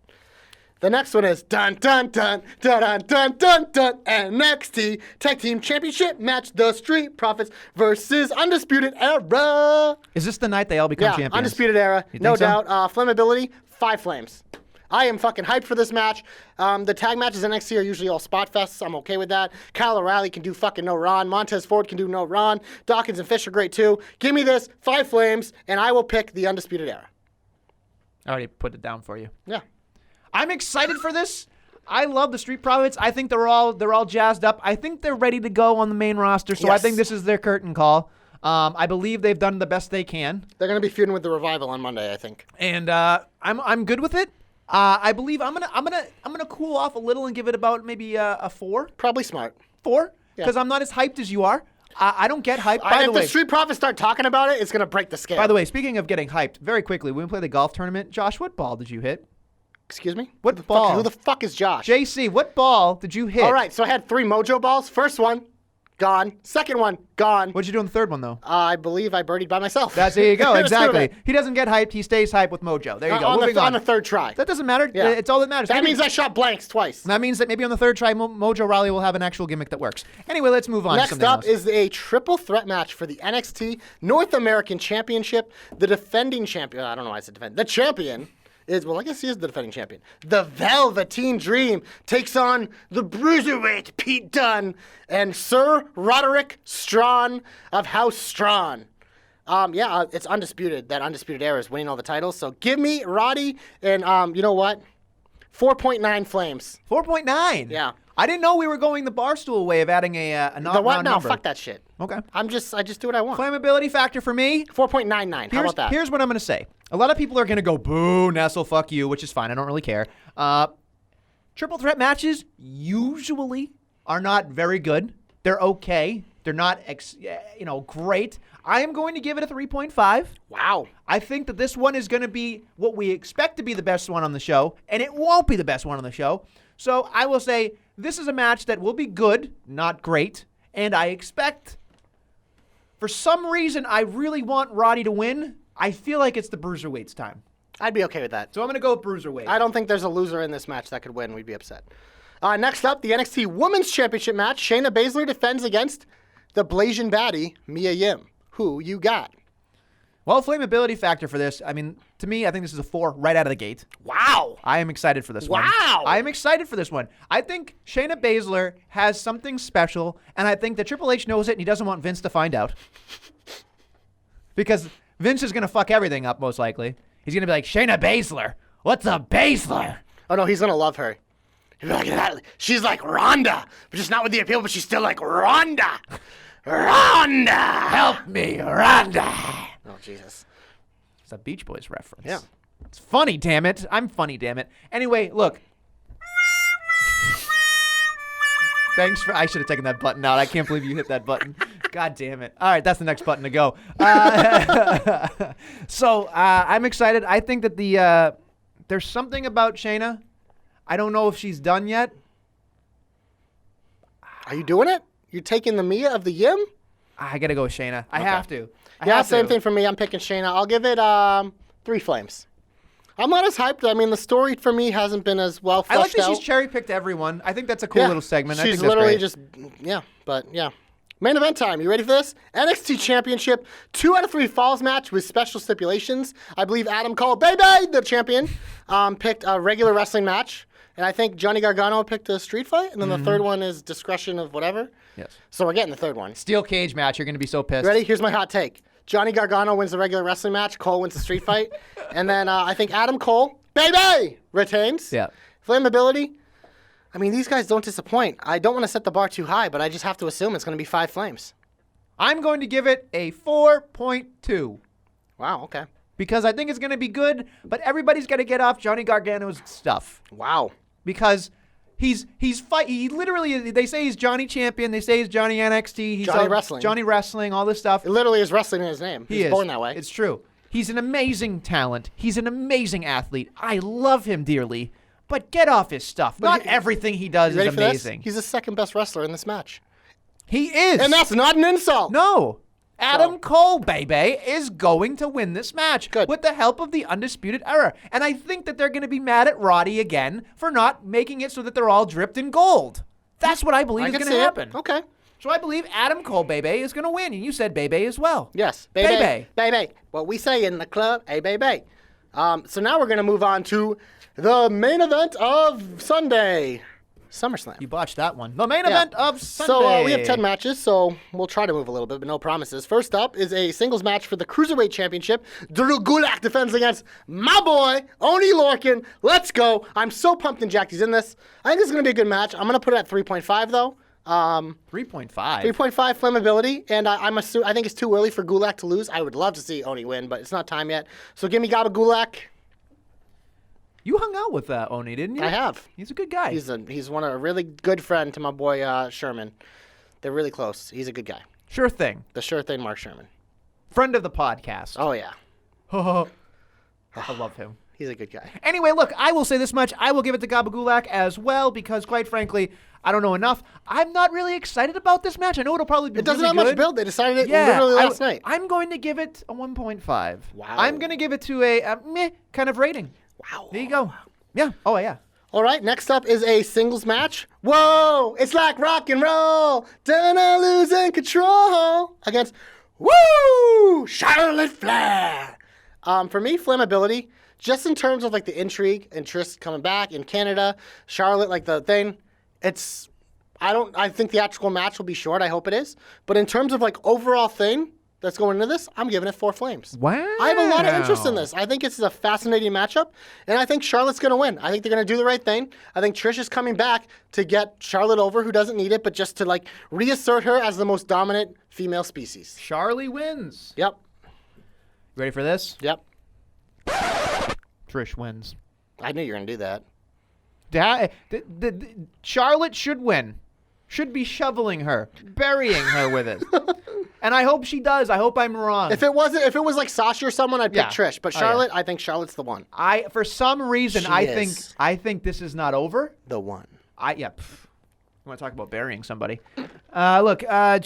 The next one is dun dun dun dun dun dun dun dun NXT Tag Team Championship match: The Street Profits versus Undisputed Era. Is this the night they all become Yeah, champions? Undisputed Era, You no think so? doubt. Flammability, 5 flames. I am fucking hyped for this match. The tag matches in NXT are usually all spot fests. I'm okay with that. Kyle O'Reilly can do fucking no Ron. Montez Ford can do no Ron. Dawkins and Fish are great too. Give me this, 5 flames, and I will pick the Undisputed Era. I already put it down for you. Yeah. I'm excited for this. I love the Street Profits. I think they're all jazzed up. I think they're ready to go on the main roster, so I Yes. think this is their curtain call. I believe they've done the best they can, They're going to be feuding with the Revival on Monday, I think. and I'm good with it. I believe I'm gonna cool off a little and give it about maybe a 4. Probably smart. 4, Yeah. because I'm not as hyped as you are. I don't get hyped. By the If way, the Street Profits start talking about it, it's going to break the scale. by the way, speaking of getting hyped, very quickly, when we play the golf tournament, Josh, what ball did you hit? Excuse me? What Who the ball? Who the fuck is Josh? JC, what ball did you hit? All right, so I had 3 Mojo balls. First one, gone. Second one, gone. What'd you do on the third one, though? I believe I birdied by myself. There you go. That's Exactly. correct. He doesn't get hyped. He stays hyped with Mojo. There you go. On Moving the third try. That doesn't matter. Yeah. It's all that matters. That Maybe- means I shot blanks twice. That means that maybe on the third try, Mojo Rawley will have an actual gimmick that works. Anyway, let's move on to Next something up else. is a triple threat match for the NXT North American Championship. The defending champion, I don't know why I said defend. The champion is, well, I guess he is the defending champion. The Velveteen Dream takes on the Bruiserweight Pete Dunne and Sir Roderick Strachan of House Strachan. It's undisputed that Undisputed Era is winning all the titles. So give me Roddy and you know what? 4.9 flames. 4.9. Yeah. I didn't know we were going the Barstool way of adding a The what? non-round No, number. fuck that shit. Okay. I just do what I want. Flammability factor for me. 4.99. How about that? Here's what I'm going to say. A lot of people are going to go, boo, Nestle, fuck you, which is fine. I don't really care. Triple threat matches usually are not very good. They're okay. They're not, great. I am going to give it a 3.5. Wow. I think that this one is going to be what we expect to be the best one on the show, and it won't be the best one on the show. So I will say this is a match that will be good, not great, and I expect, for some reason, I really want Roddy to win. I feel like it's the Bruiserweights time. I'd be okay with that. So I'm going to go with Bruiserweight. I don't think there's a loser in this match that could win. We'd be upset. Next up, the NXT Women's Championship match. Shayna Baszler defends against the Blasian Baddie, Mia Yim. Who you got? Well, flammability factor for this, to me, I think this is a 4 right out of the gate. Wow. I am excited for this one. Wow. I am excited for this one. I think Shayna Baszler has something special, and I think that Triple H knows it, and he doesn't want Vince to find out. Because Vince is going to fuck everything up, most likely. He's going to be like, Shayna Baszler, what's a Baszler? Oh, no, he's going to love her. He'll be like, that. She's like Ronda, but just not with the appeal, but she's still like Ronda. Ronda! Help me, Ronda. Oh, Jesus. It's a Beach Boys reference. Yeah. It's funny, damn it. I'm funny, damn it. Anyway, look. Thanks for... I should have taken that button out. I can't believe you hit that button. God damn it. All right, that's the next button to go. So, I'm excited. I think that there's something about Shayna. I don't know if she's done yet. Are you doing it? You're taking the Mia of the Yim? I got to go with Shayna. I have to. Yeah, same thing for me. I'm picking Shayna. I'll give it 3 flames. I'm not as hyped. I mean, the story for me hasn't been as well fleshed I like that out. she's cherry-picked everyone. I think that's a cool little segment. I She's think that's literally great. just, Main event time. You ready for this? NXT Championship, 2 out of 3 falls match with special stipulations. I believe Adam Cole, baby, the champion, picked a regular wrestling match. And I think Johnny Gargano picked a street fight. And then the third one is discretion of whatever. Yes. So we're getting the third one. Steel cage match. You're going to be so pissed. Ready? Here's my hot take. Johnny Gargano wins the regular wrestling match. Cole wins the street fight. And then I think Adam Cole, baby, retains. Yeah. Flammability. I mean, these guys don't disappoint. I don't want to set the bar too high, but I just have to assume it's going to be 5 flames. I'm going to give it a 4.2 Wow, okay. because I think it's going to be good, but everybody's got to get off Johnny Gargano's stuff Wow. because he literally, they say he's Johnny Champion, they say he's Johnny NXT, he's Johnny Wrestling. Johnny Wrestling, all this stuff. It literally is wrestling in his name. He He's is. born that way. It's true. He's an amazing talent. He's an amazing athlete. I love him dearly, but get off his stuff. Not everything he does You is ready for this? amazing. He's the second best wrestler in this match. He is. And that's not an insult. No. Adam Cole, baby, is going to win this match Good. with the help of the Undisputed Era. And I think that they're going to be mad at Roddy again for not making it so that they're all dripped in gold. That's what I believe is can going to see it. happen. Okay. So I believe Adam Cole, baby, is going to win. And you said baby as well. Yes. Baby. Baby. Baby. What we say in the club, hey, baby. So now we're going to move on to the main event of Sunday. SummerSlam. You botched that one. The main event of Sunday. So we have 10 matches, so we'll try to move a little bit, but no promises. First up is a singles match for the Cruiserweight Championship. Drew Gulak defends against my boy, Oney Lorcan. Let's go. I'm so pumped and jacked he's in this. I think this is going to be a good match. I'm going to put it at 3.5, though. 3.5. 3.5 flammability, and I think it's too early for Gulak to lose. I would love to see Oney win, but it's not time yet. So give me Gaba Gulak. You hung out with Oney, didn't you? I have. He's a good guy. He's a really good friend to my boy Sherman. They're really close. He's a good guy. Sure thing. The sure thing, Mark Sherman. Friend of the podcast. Oh yeah, I love him. he's a good guy. Anyway, look, I will say this much. I will give it to Gabagulak as well because, quite frankly, I don't know enough. I'm not really excited about this match. I know it'll probably be It doesn't really have good. much build. They decided it literally last night. I'm going to give it a 1.5. Wow. I'm going to give it to a meh kind of rating. Wow. There you go. Yeah. Oh, yeah. All right, next up is a singles match. Whoa, it's like rock and roll. Dana losing control against, Charlotte Flair. For me, flammability, just in terms of like the intrigue and Trish coming back in Canada, Charlotte, like the thing, I think the actual match will be short. I hope it is. But in terms of like overall thing that's going into this, I'm giving it 4 flames. Wow. I have a lot of interest in this. I think it's a fascinating matchup, and I think Charlotte's going to win. I think they're going to do the right thing. I think Trish is coming back to get Charlotte over, who doesn't need it, but just to like reassert her as the most dominant female species. Charlie wins. Yep. Ready for this? Yep. Trish wins. I knew you were going to do that. Charlotte should win. Should be shoveling her, burying her with it. And I hope she does. I hope I'm wrong. If it was like Sasha or someone, I'd pick Yeah. Trish. But Oh, yeah. Charlotte, I think Charlotte's the one. For some reason, She I is. think this is not over. The one. You want to talk about burying somebody? Look, I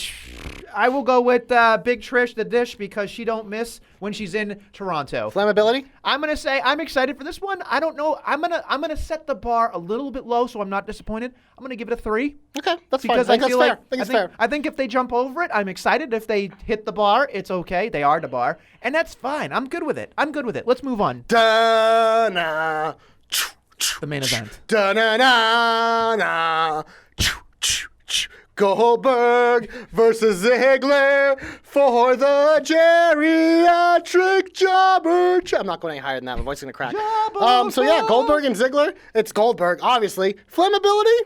will go with Big Trish, the dish, because she don't miss when she's in Toronto. Flammability? I'm gonna say I'm excited for this one. I don't know. I'm gonna set the bar a little bit low, so I'm not disappointed. I'm gonna give it a 3. Okay, that's fine. Because I think that's feel fair. like I think it's fair. I think if they jump over it, I'm excited. If they hit the bar, it's okay. They are the bar, and that's fine. I'm good with it. Let's move on. Da-na. The main event. Da-na-na-na. Goldberg versus Ziggler for the geriatric jobber. I'm not going any higher than that. My voice is going to crack. So yeah, Goldberg and Ziggler. It's Goldberg, obviously. Flammability,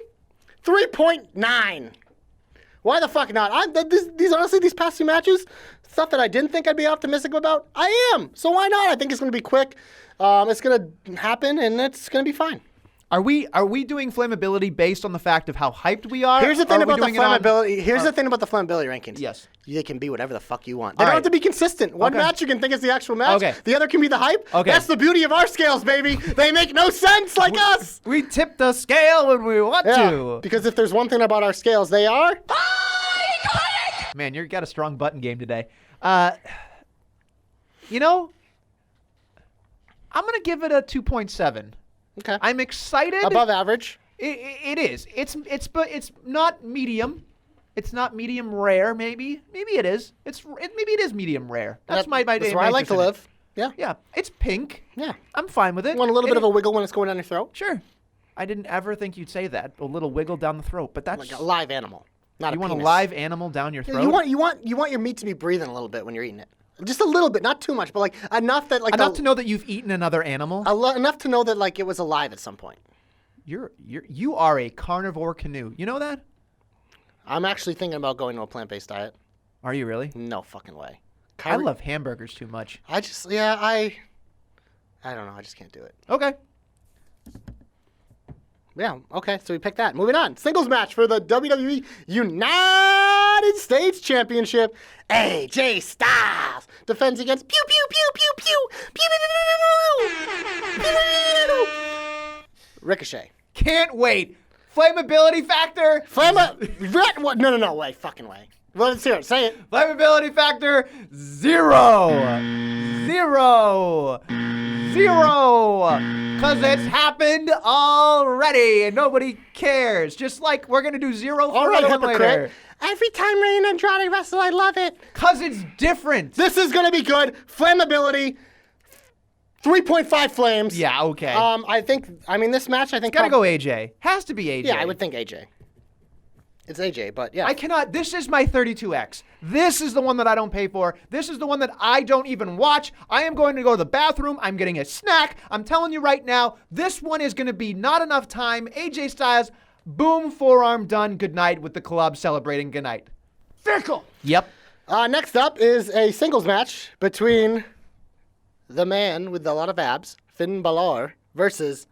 3.9. Why the fuck not? These past 2 matches, stuff that I didn't think I'd be optimistic about, I am. So why not? I think it's going to be quick. It's going to happen, and it's going to be fine. Are we doing flammability based on the fact of how hyped we are? Here's the thing Or are we about the doing it on- flammability. Here's the thing about the flammability rankings. Yes. They can be whatever the fuck you want. They All don't right. have to be consistent. One Okay. match you can think is the actual match. Okay. The other can be the hype. Okay. That's the beauty of our scales, baby. They make no sense like us. We tip the scale when we want to. Because if there's one thing about our scales, they are. Man, you got a strong button game today. I'm gonna give it a 2.7. Okay. I'm excited. Above average. It is. But it's not medium. It's not medium rare. Maybe it is. Maybe it is medium rare. That's my That's where I like to live. Yeah. Yeah, it's pink. Yeah. I'm fine with it. Want a little bit of a wiggle when it's going down your throat? Sure. I didn't ever think you'd say that. A little wiggle down the throat, but that's Like a live animal, not you a want penis. a live animal down your throat. You want your meat to be breathing a little bit when you're eating it. Just a little bit, not too much, but like enough that like enough to know that you've eaten another animal. enough to know that like it was alive at some point. You are a carnivore canoe. You know that? I'm actually thinking about going to a plant-based diet. Are you really? No fucking way. I love hamburgers too much. I don't know. I just can't do it. Okay. Yeah. Okay. So we picked that. Moving on. Singles match for the WWE United States Championship. AJ Styles defends against pew pew pew pew pew pew pew pew pew pew. Ricochet. Can't wait. Flammability factor. No way. Fucking way. Let's hear it. Say it. Flammability factor 0. 0. 0. Because it's happened already and nobody cares. Just like we're going to do 0 for All right, another one hypocrite. later. Every time Ray and Andrade wrestle, I love it. Because it's different. This is going to be good. Flammability, 3.5 flames. Yeah, okay. This match, I think. Gotta go AJ. Has to be AJ. Yeah, I would think AJ. It's AJ, but yeah. I cannot. This is my 32X. This is the one that I don't pay for. This is the one that I don't even watch. I am going to go to the bathroom. I'm getting a snack. I'm telling you right now, this one is going to be not enough time. AJ Styles, boom, forearm done. Good night with the club celebrating good night. Fickle. Yep. Next up is a singles match between the man with a lot of abs, Finn Balor, versus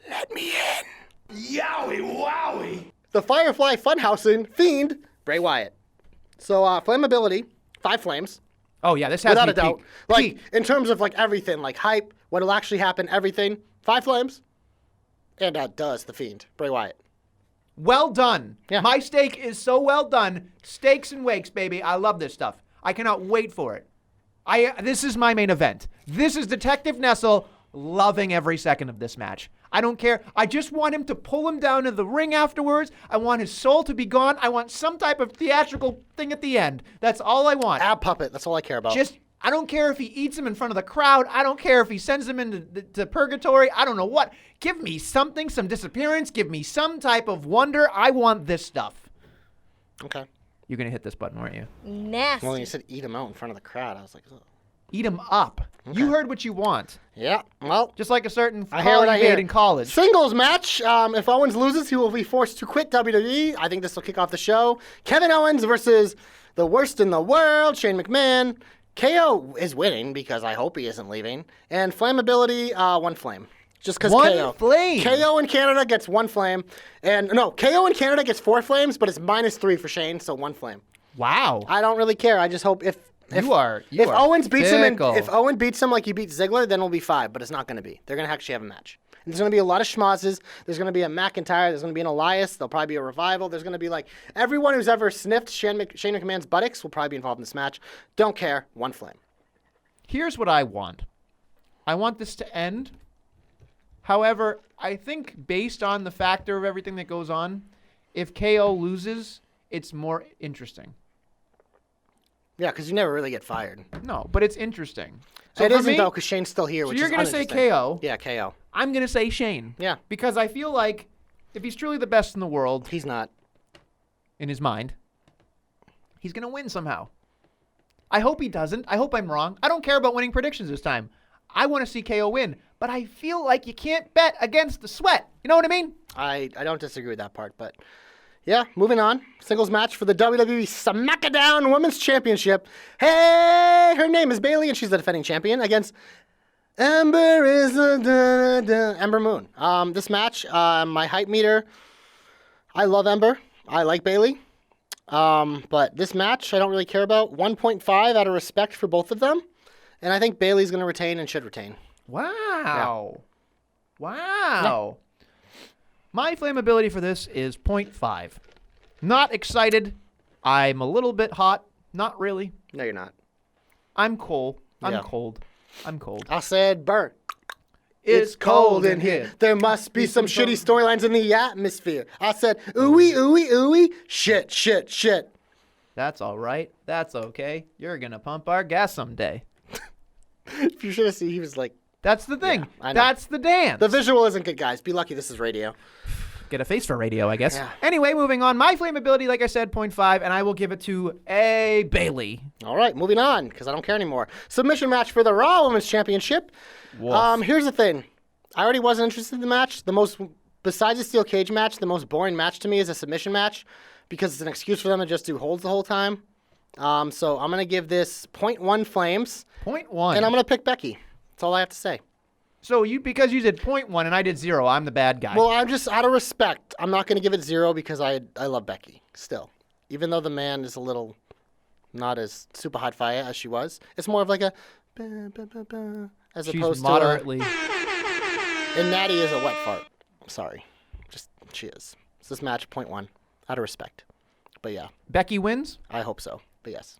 Let Me In. Yowie wowie. The Firefly Funhousen Fiend, Bray Wyatt. So, flammability, 5 flames. Oh, yeah, this has Without to a be doubt. peak. Like, Peak. in terms of, like, everything, like hype, what'll actually happen, everything, 5 flames. And does the Fiend, Bray Wyatt. Well done. Yeah. My steak is so well done. Steaks and wakes, baby. I love this stuff. I cannot wait for it. This is my main event. This is Detective Nessel loving every second of this match. I don't care. I just want him to pull him down to the ring afterwards. I want his soul to be gone. I want some type of theatrical thing at the end. That's all I want. Ab puppet, that's all I care about. I don't care if he eats him in front of the crowd. I don't care if he sends him into purgatory. I don't know what. Give me something, some disappearance. Give me some type of wonder. I want this stuff. Okay. You're going to hit this button, aren't you? Nasty. Well, when you said eat him out in front of the crowd, I was like, ugh. Eat him up. You heard what you want. Yeah, well, Just like a certain I hear call what you I hear. made in college. Singles match. If Owens loses, he will be forced to quit WWE. I think this will kick off the show. Kevin Owens versus the worst in the world, Shane McMahon. KO is winning because I hope he isn't leaving. And flammability, 1 flame. Just because One KO. flame? KO in Canada gets 1 flame. And no, KO in Canada gets 4 flames, but it's -3 for Shane, so 1 flame. Wow. I don't really care. I just hope if Owens beats fickle. him, if Owen beats him like he beats Ziggler, then it'll be 5. But it's not going to be. They're going to actually have a match. And there's going to be a lot of schmozzes. There's going to be a McIntyre. There's going to be an Elias. There'll probably be a revival. There's going to be like everyone who's ever sniffed Shane McMahon's buttocks will probably be involved in this match. Don't care. 1 flame. Here's what I want. I want this to end. However, I think based on the factor of everything that goes on, if KO loses, it's more interesting. Yeah, because you never really get fired. No, but it's interesting. So It for isn't me, though, because Shane's still here. So Which you're is going to say uninteresting. KO. Yeah, KO. I'm going to say Shane. Yeah. Because I feel like if he's truly the best in the world, He's not. in his mind, he's going to win somehow. I hope he doesn't. I hope I'm wrong. I don't care about winning predictions this time. I want to see KO win. But I feel like you can't bet against the sweat. You know what I mean? I don't disagree with that part, but yeah, moving on. Singles match for the WWE SmackDown Women's Championship. Hey, her name is Bayley, and she's the defending champion against Ember Moon. This match, my hype meter, I love Ember. I like Bayley. But this match, I don't really care about. 1.5 out of respect for both of them. And I think Bayley's going to retain and should retain. Wow. Wow. My flammability for this is 0.5. Not excited. I'm a little bit hot. Not really. No, you're not. I'm cold. I'm Yeah. cold. I'm cold. I said, Burr. It's cold in here. There must be some shitty storylines in the atmosphere. I said, ooey, ooey, ooey. Shit, shit, shit. That's all right. That's okay. You're going to pump our gas someday. If you should have seen, he was like, That's the thing. I know. That's the dance. the visual isn't good, guys. Be lucky this is radio. Get a face for radio, I guess. Yeah. Anyway, moving on. My flammability, like I said, 0.5, and I will give it to a Bayley. All right, moving on, because I don't care anymore. Submission match for the Raw Women's Championship. Woof. Here's the thing. I already wasn't interested in the match. Besides the steel cage match, the most boring match to me is a submission match, because it's an excuse for them to just do holds the whole time. So I'm going to give this 0.1 flames, 0.1. and I'm going to pick Becky. That's all I have to say. So because you did 0.1 and I did 0, I'm the bad guy. Well, I'm just, out of respect, I'm not going to give it 0 because I love Becky still. Even though the man is a little not as super hot fire as she was. It's more of like a ba, ba, ba, ba, as She's opposed moderately. to and Natty is a wet fart. Sorry. Just, she is. So this match, 0.1, out of respect. But yeah, Becky wins. I hope so. But yes.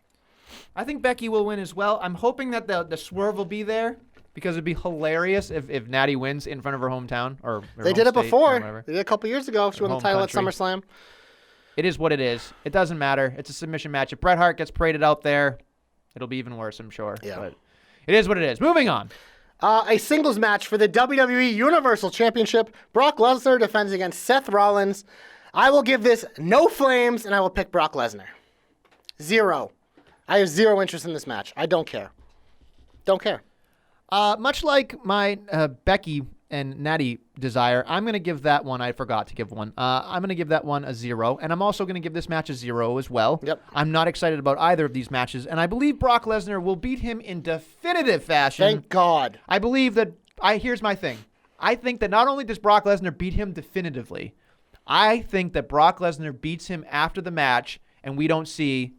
I think Becky will win as well. I'm hoping that the swerve will be there because it'd be hilarious if Natty wins in front of her hometown or her They home did it state or before. whatever. They did it a couple years ago. She won the home title country. at SummerSlam. It is what it is. It doesn't matter. It's a submission match. If Bret Hart gets paraded out there, it'll be even worse, I'm sure. Yeah. But it is what it is. Moving on. A singles match for the WWE Universal Championship. Brock Lesnar defends against Seth Rollins. I will give this no flames, and I will pick Brock Lesnar. 0. I have 0 interest in this match. I don't care. Don't care. Much like my Becky and Natty desire, I'm going to give that one, I forgot to give one. I'm going to give that one a 0, and I'm also going to give this match a 0 as well. Yep. I'm not excited about either of these matches, and I believe Brock Lesnar will beat him in definitive fashion. Thank God. I believe that, here's my thing. I think that not only does Brock Lesnar beat him definitively, I think that Brock Lesnar beats him after the match, and we don't see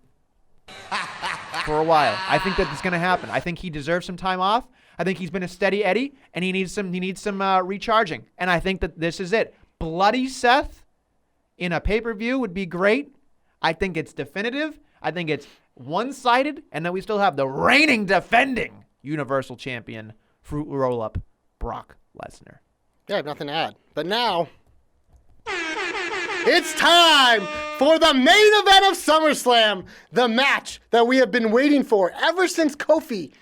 for a while. I think that it's going to happen. I think he deserves some time off. I think he's been a steady Eddie, and he needs some recharging. And I think that this is it. Bloody Seth in a pay-per-view would be great. I think it's definitive. I think it's one-sided, and then we still have the reigning, defending Universal Champion, Fruit Roll-Up, Brock Lesnar. Yeah, I have nothing to add. But now, it's time for the main event of SummerSlam, the match that we have been waiting for ever since Kofi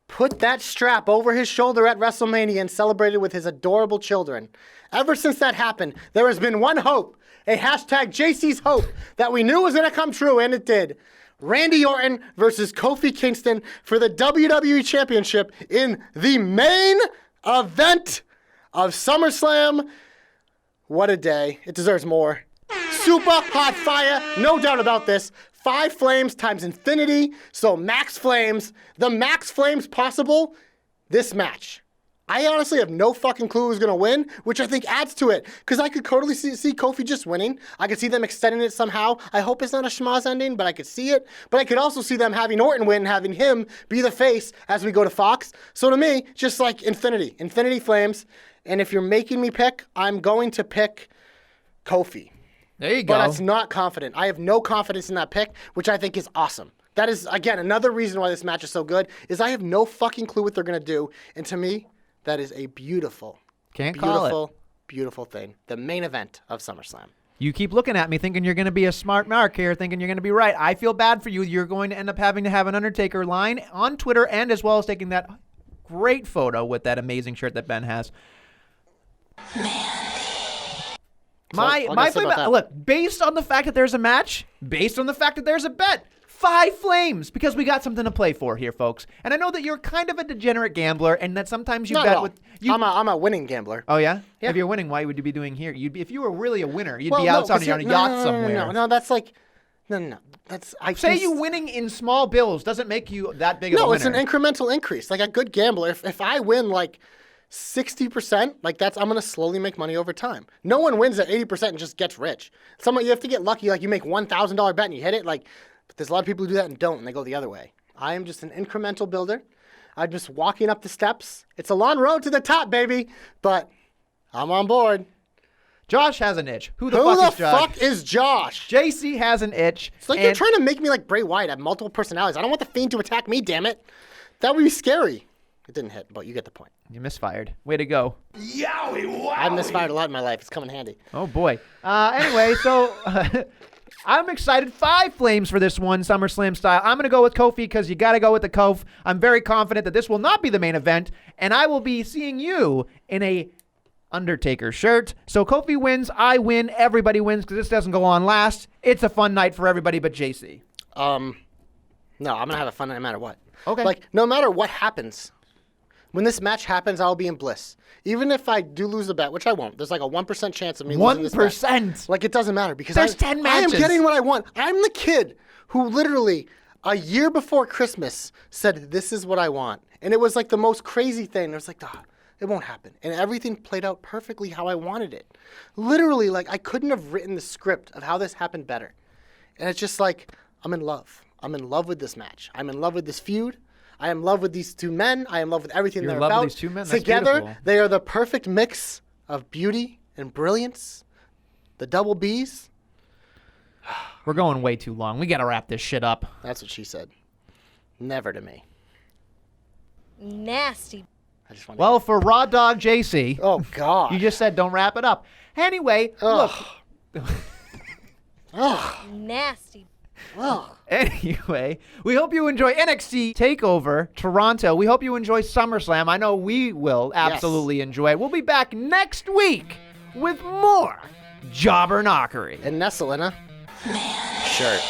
put that strap over his shoulder at WrestleMania and celebrated with his adorable children. Ever since that happened, there has been one hope, a hashtag JC's hope, that we knew was going to come true, and it did. Randy Orton versus Kofi Kingston for the WWE Championship in the main event of SummerSlam. What a day. It deserves more. Super hot fire, no doubt about this. 5 flames times infinity, so max flames. The max flames possible, this match. I honestly have no fucking clue who's going to win, which I think adds to it. Because I could totally see Kofi just winning. I could see them extending it somehow. I hope it's not a schmoz ending, but I could see it. But I could also see them having Orton win, having him be the face as we go to Fox. So to me, just like infinity. Infinity flames. And if you're making me pick, I'm going to pick Kofi. There you go. But it's not confident. I have no confidence in that pick, which I think is awesome. That is, again, another reason why this match is so good, is I have no fucking clue what they're going to do. And to me, that is a beautiful, beautiful thing. The main event of SummerSlam. You keep looking at me thinking you're going to be a smart mark here, thinking you're going to be right. I feel bad for you. You're going to end up having to have an Undertaker line on Twitter, and as well as taking that great photo with that amazing shirt that Ben has. My flame, look, based on the fact that there's a match, based on the fact that there's a bet, 5 flames, because we got something to play for here, folks. And I know that you're kind of a degenerate gambler, and that sometimes you bet with. I'm a winning gambler. Oh yeah? Yeah. If you're winning, why would you be doing here? If you were really a winner, you'd be outside on a yacht somewhere. No, that's like, no. That's you winning in small bills doesn't make you that big of a winner. No, it's an incremental increase. Like a good gambler, if I win like 60%, like I'm gonna slowly make money over time. No one wins at 80% and just gets rich. You have to get lucky, like you make $1,000 bet and you hit it, like, but there's a lot of people who do that and don't, and they go the other way. I am just an incremental builder. I'm just walking up the steps. It's a long road to the top, baby, but I'm on board. Josh has an itch. Who the fuck is Josh? JC has an itch. It's like you're trying to make me like Bray Wyatt. I have multiple personalities. I don't want the Fiend to attack me, damn it. That would be scary. It didn't hit, but you get the point. You misfired. Way to go. Yowie, wowie. I've misfired a lot in my life. It's coming handy. Oh, boy. Anyway, so I'm excited. 5 flames for this one, SummerSlam style. I'm going to go with Kofi because you got to go with the Kof. I'm very confident that this will not be the main event, and I will be seeing you in a Undertaker shirt. So Kofi wins, I win, everybody wins because this doesn't go on last. It's a fun night for everybody but JC. No, I'm going to have a fun night no matter what. Okay. Like, no matter what happens, when this match happens, I'll be in bliss. Even if I do lose the bet, which I won't. There's like a 1% chance of me losing this bet. 1%? Like, it doesn't matter because there's 10 matches. I am getting what I want. I'm the kid who literally, a year before Christmas, said, this is what I want. And it was like the most crazy thing. It was like, it won't happen. And everything played out perfectly how I wanted it. Literally, like, I couldn't have written the script of how this happened better. And it's just like, I'm in love. I'm in love with this match. I'm in love with this feud. I am in love with these 2 men. I am in love with everything they're about. You're in love with these 2 men? That's together, beautiful. they are the perfect mix of beauty and brilliance. The double Bs. We're going way too long. We got to wrap this shit up. That's what she said. Never to me. Nasty. I just want. Well, for Raw Dog JC, Oh God. you just said don't wrap it up. Anyway, look. Nasty. Anyway, we hope you enjoy NXT TakeOver Toronto. We hope you enjoy SummerSlam. I know we will absolutely enjoy it. We'll be back next week with more Jobber Knockery. And nestle in a shirt.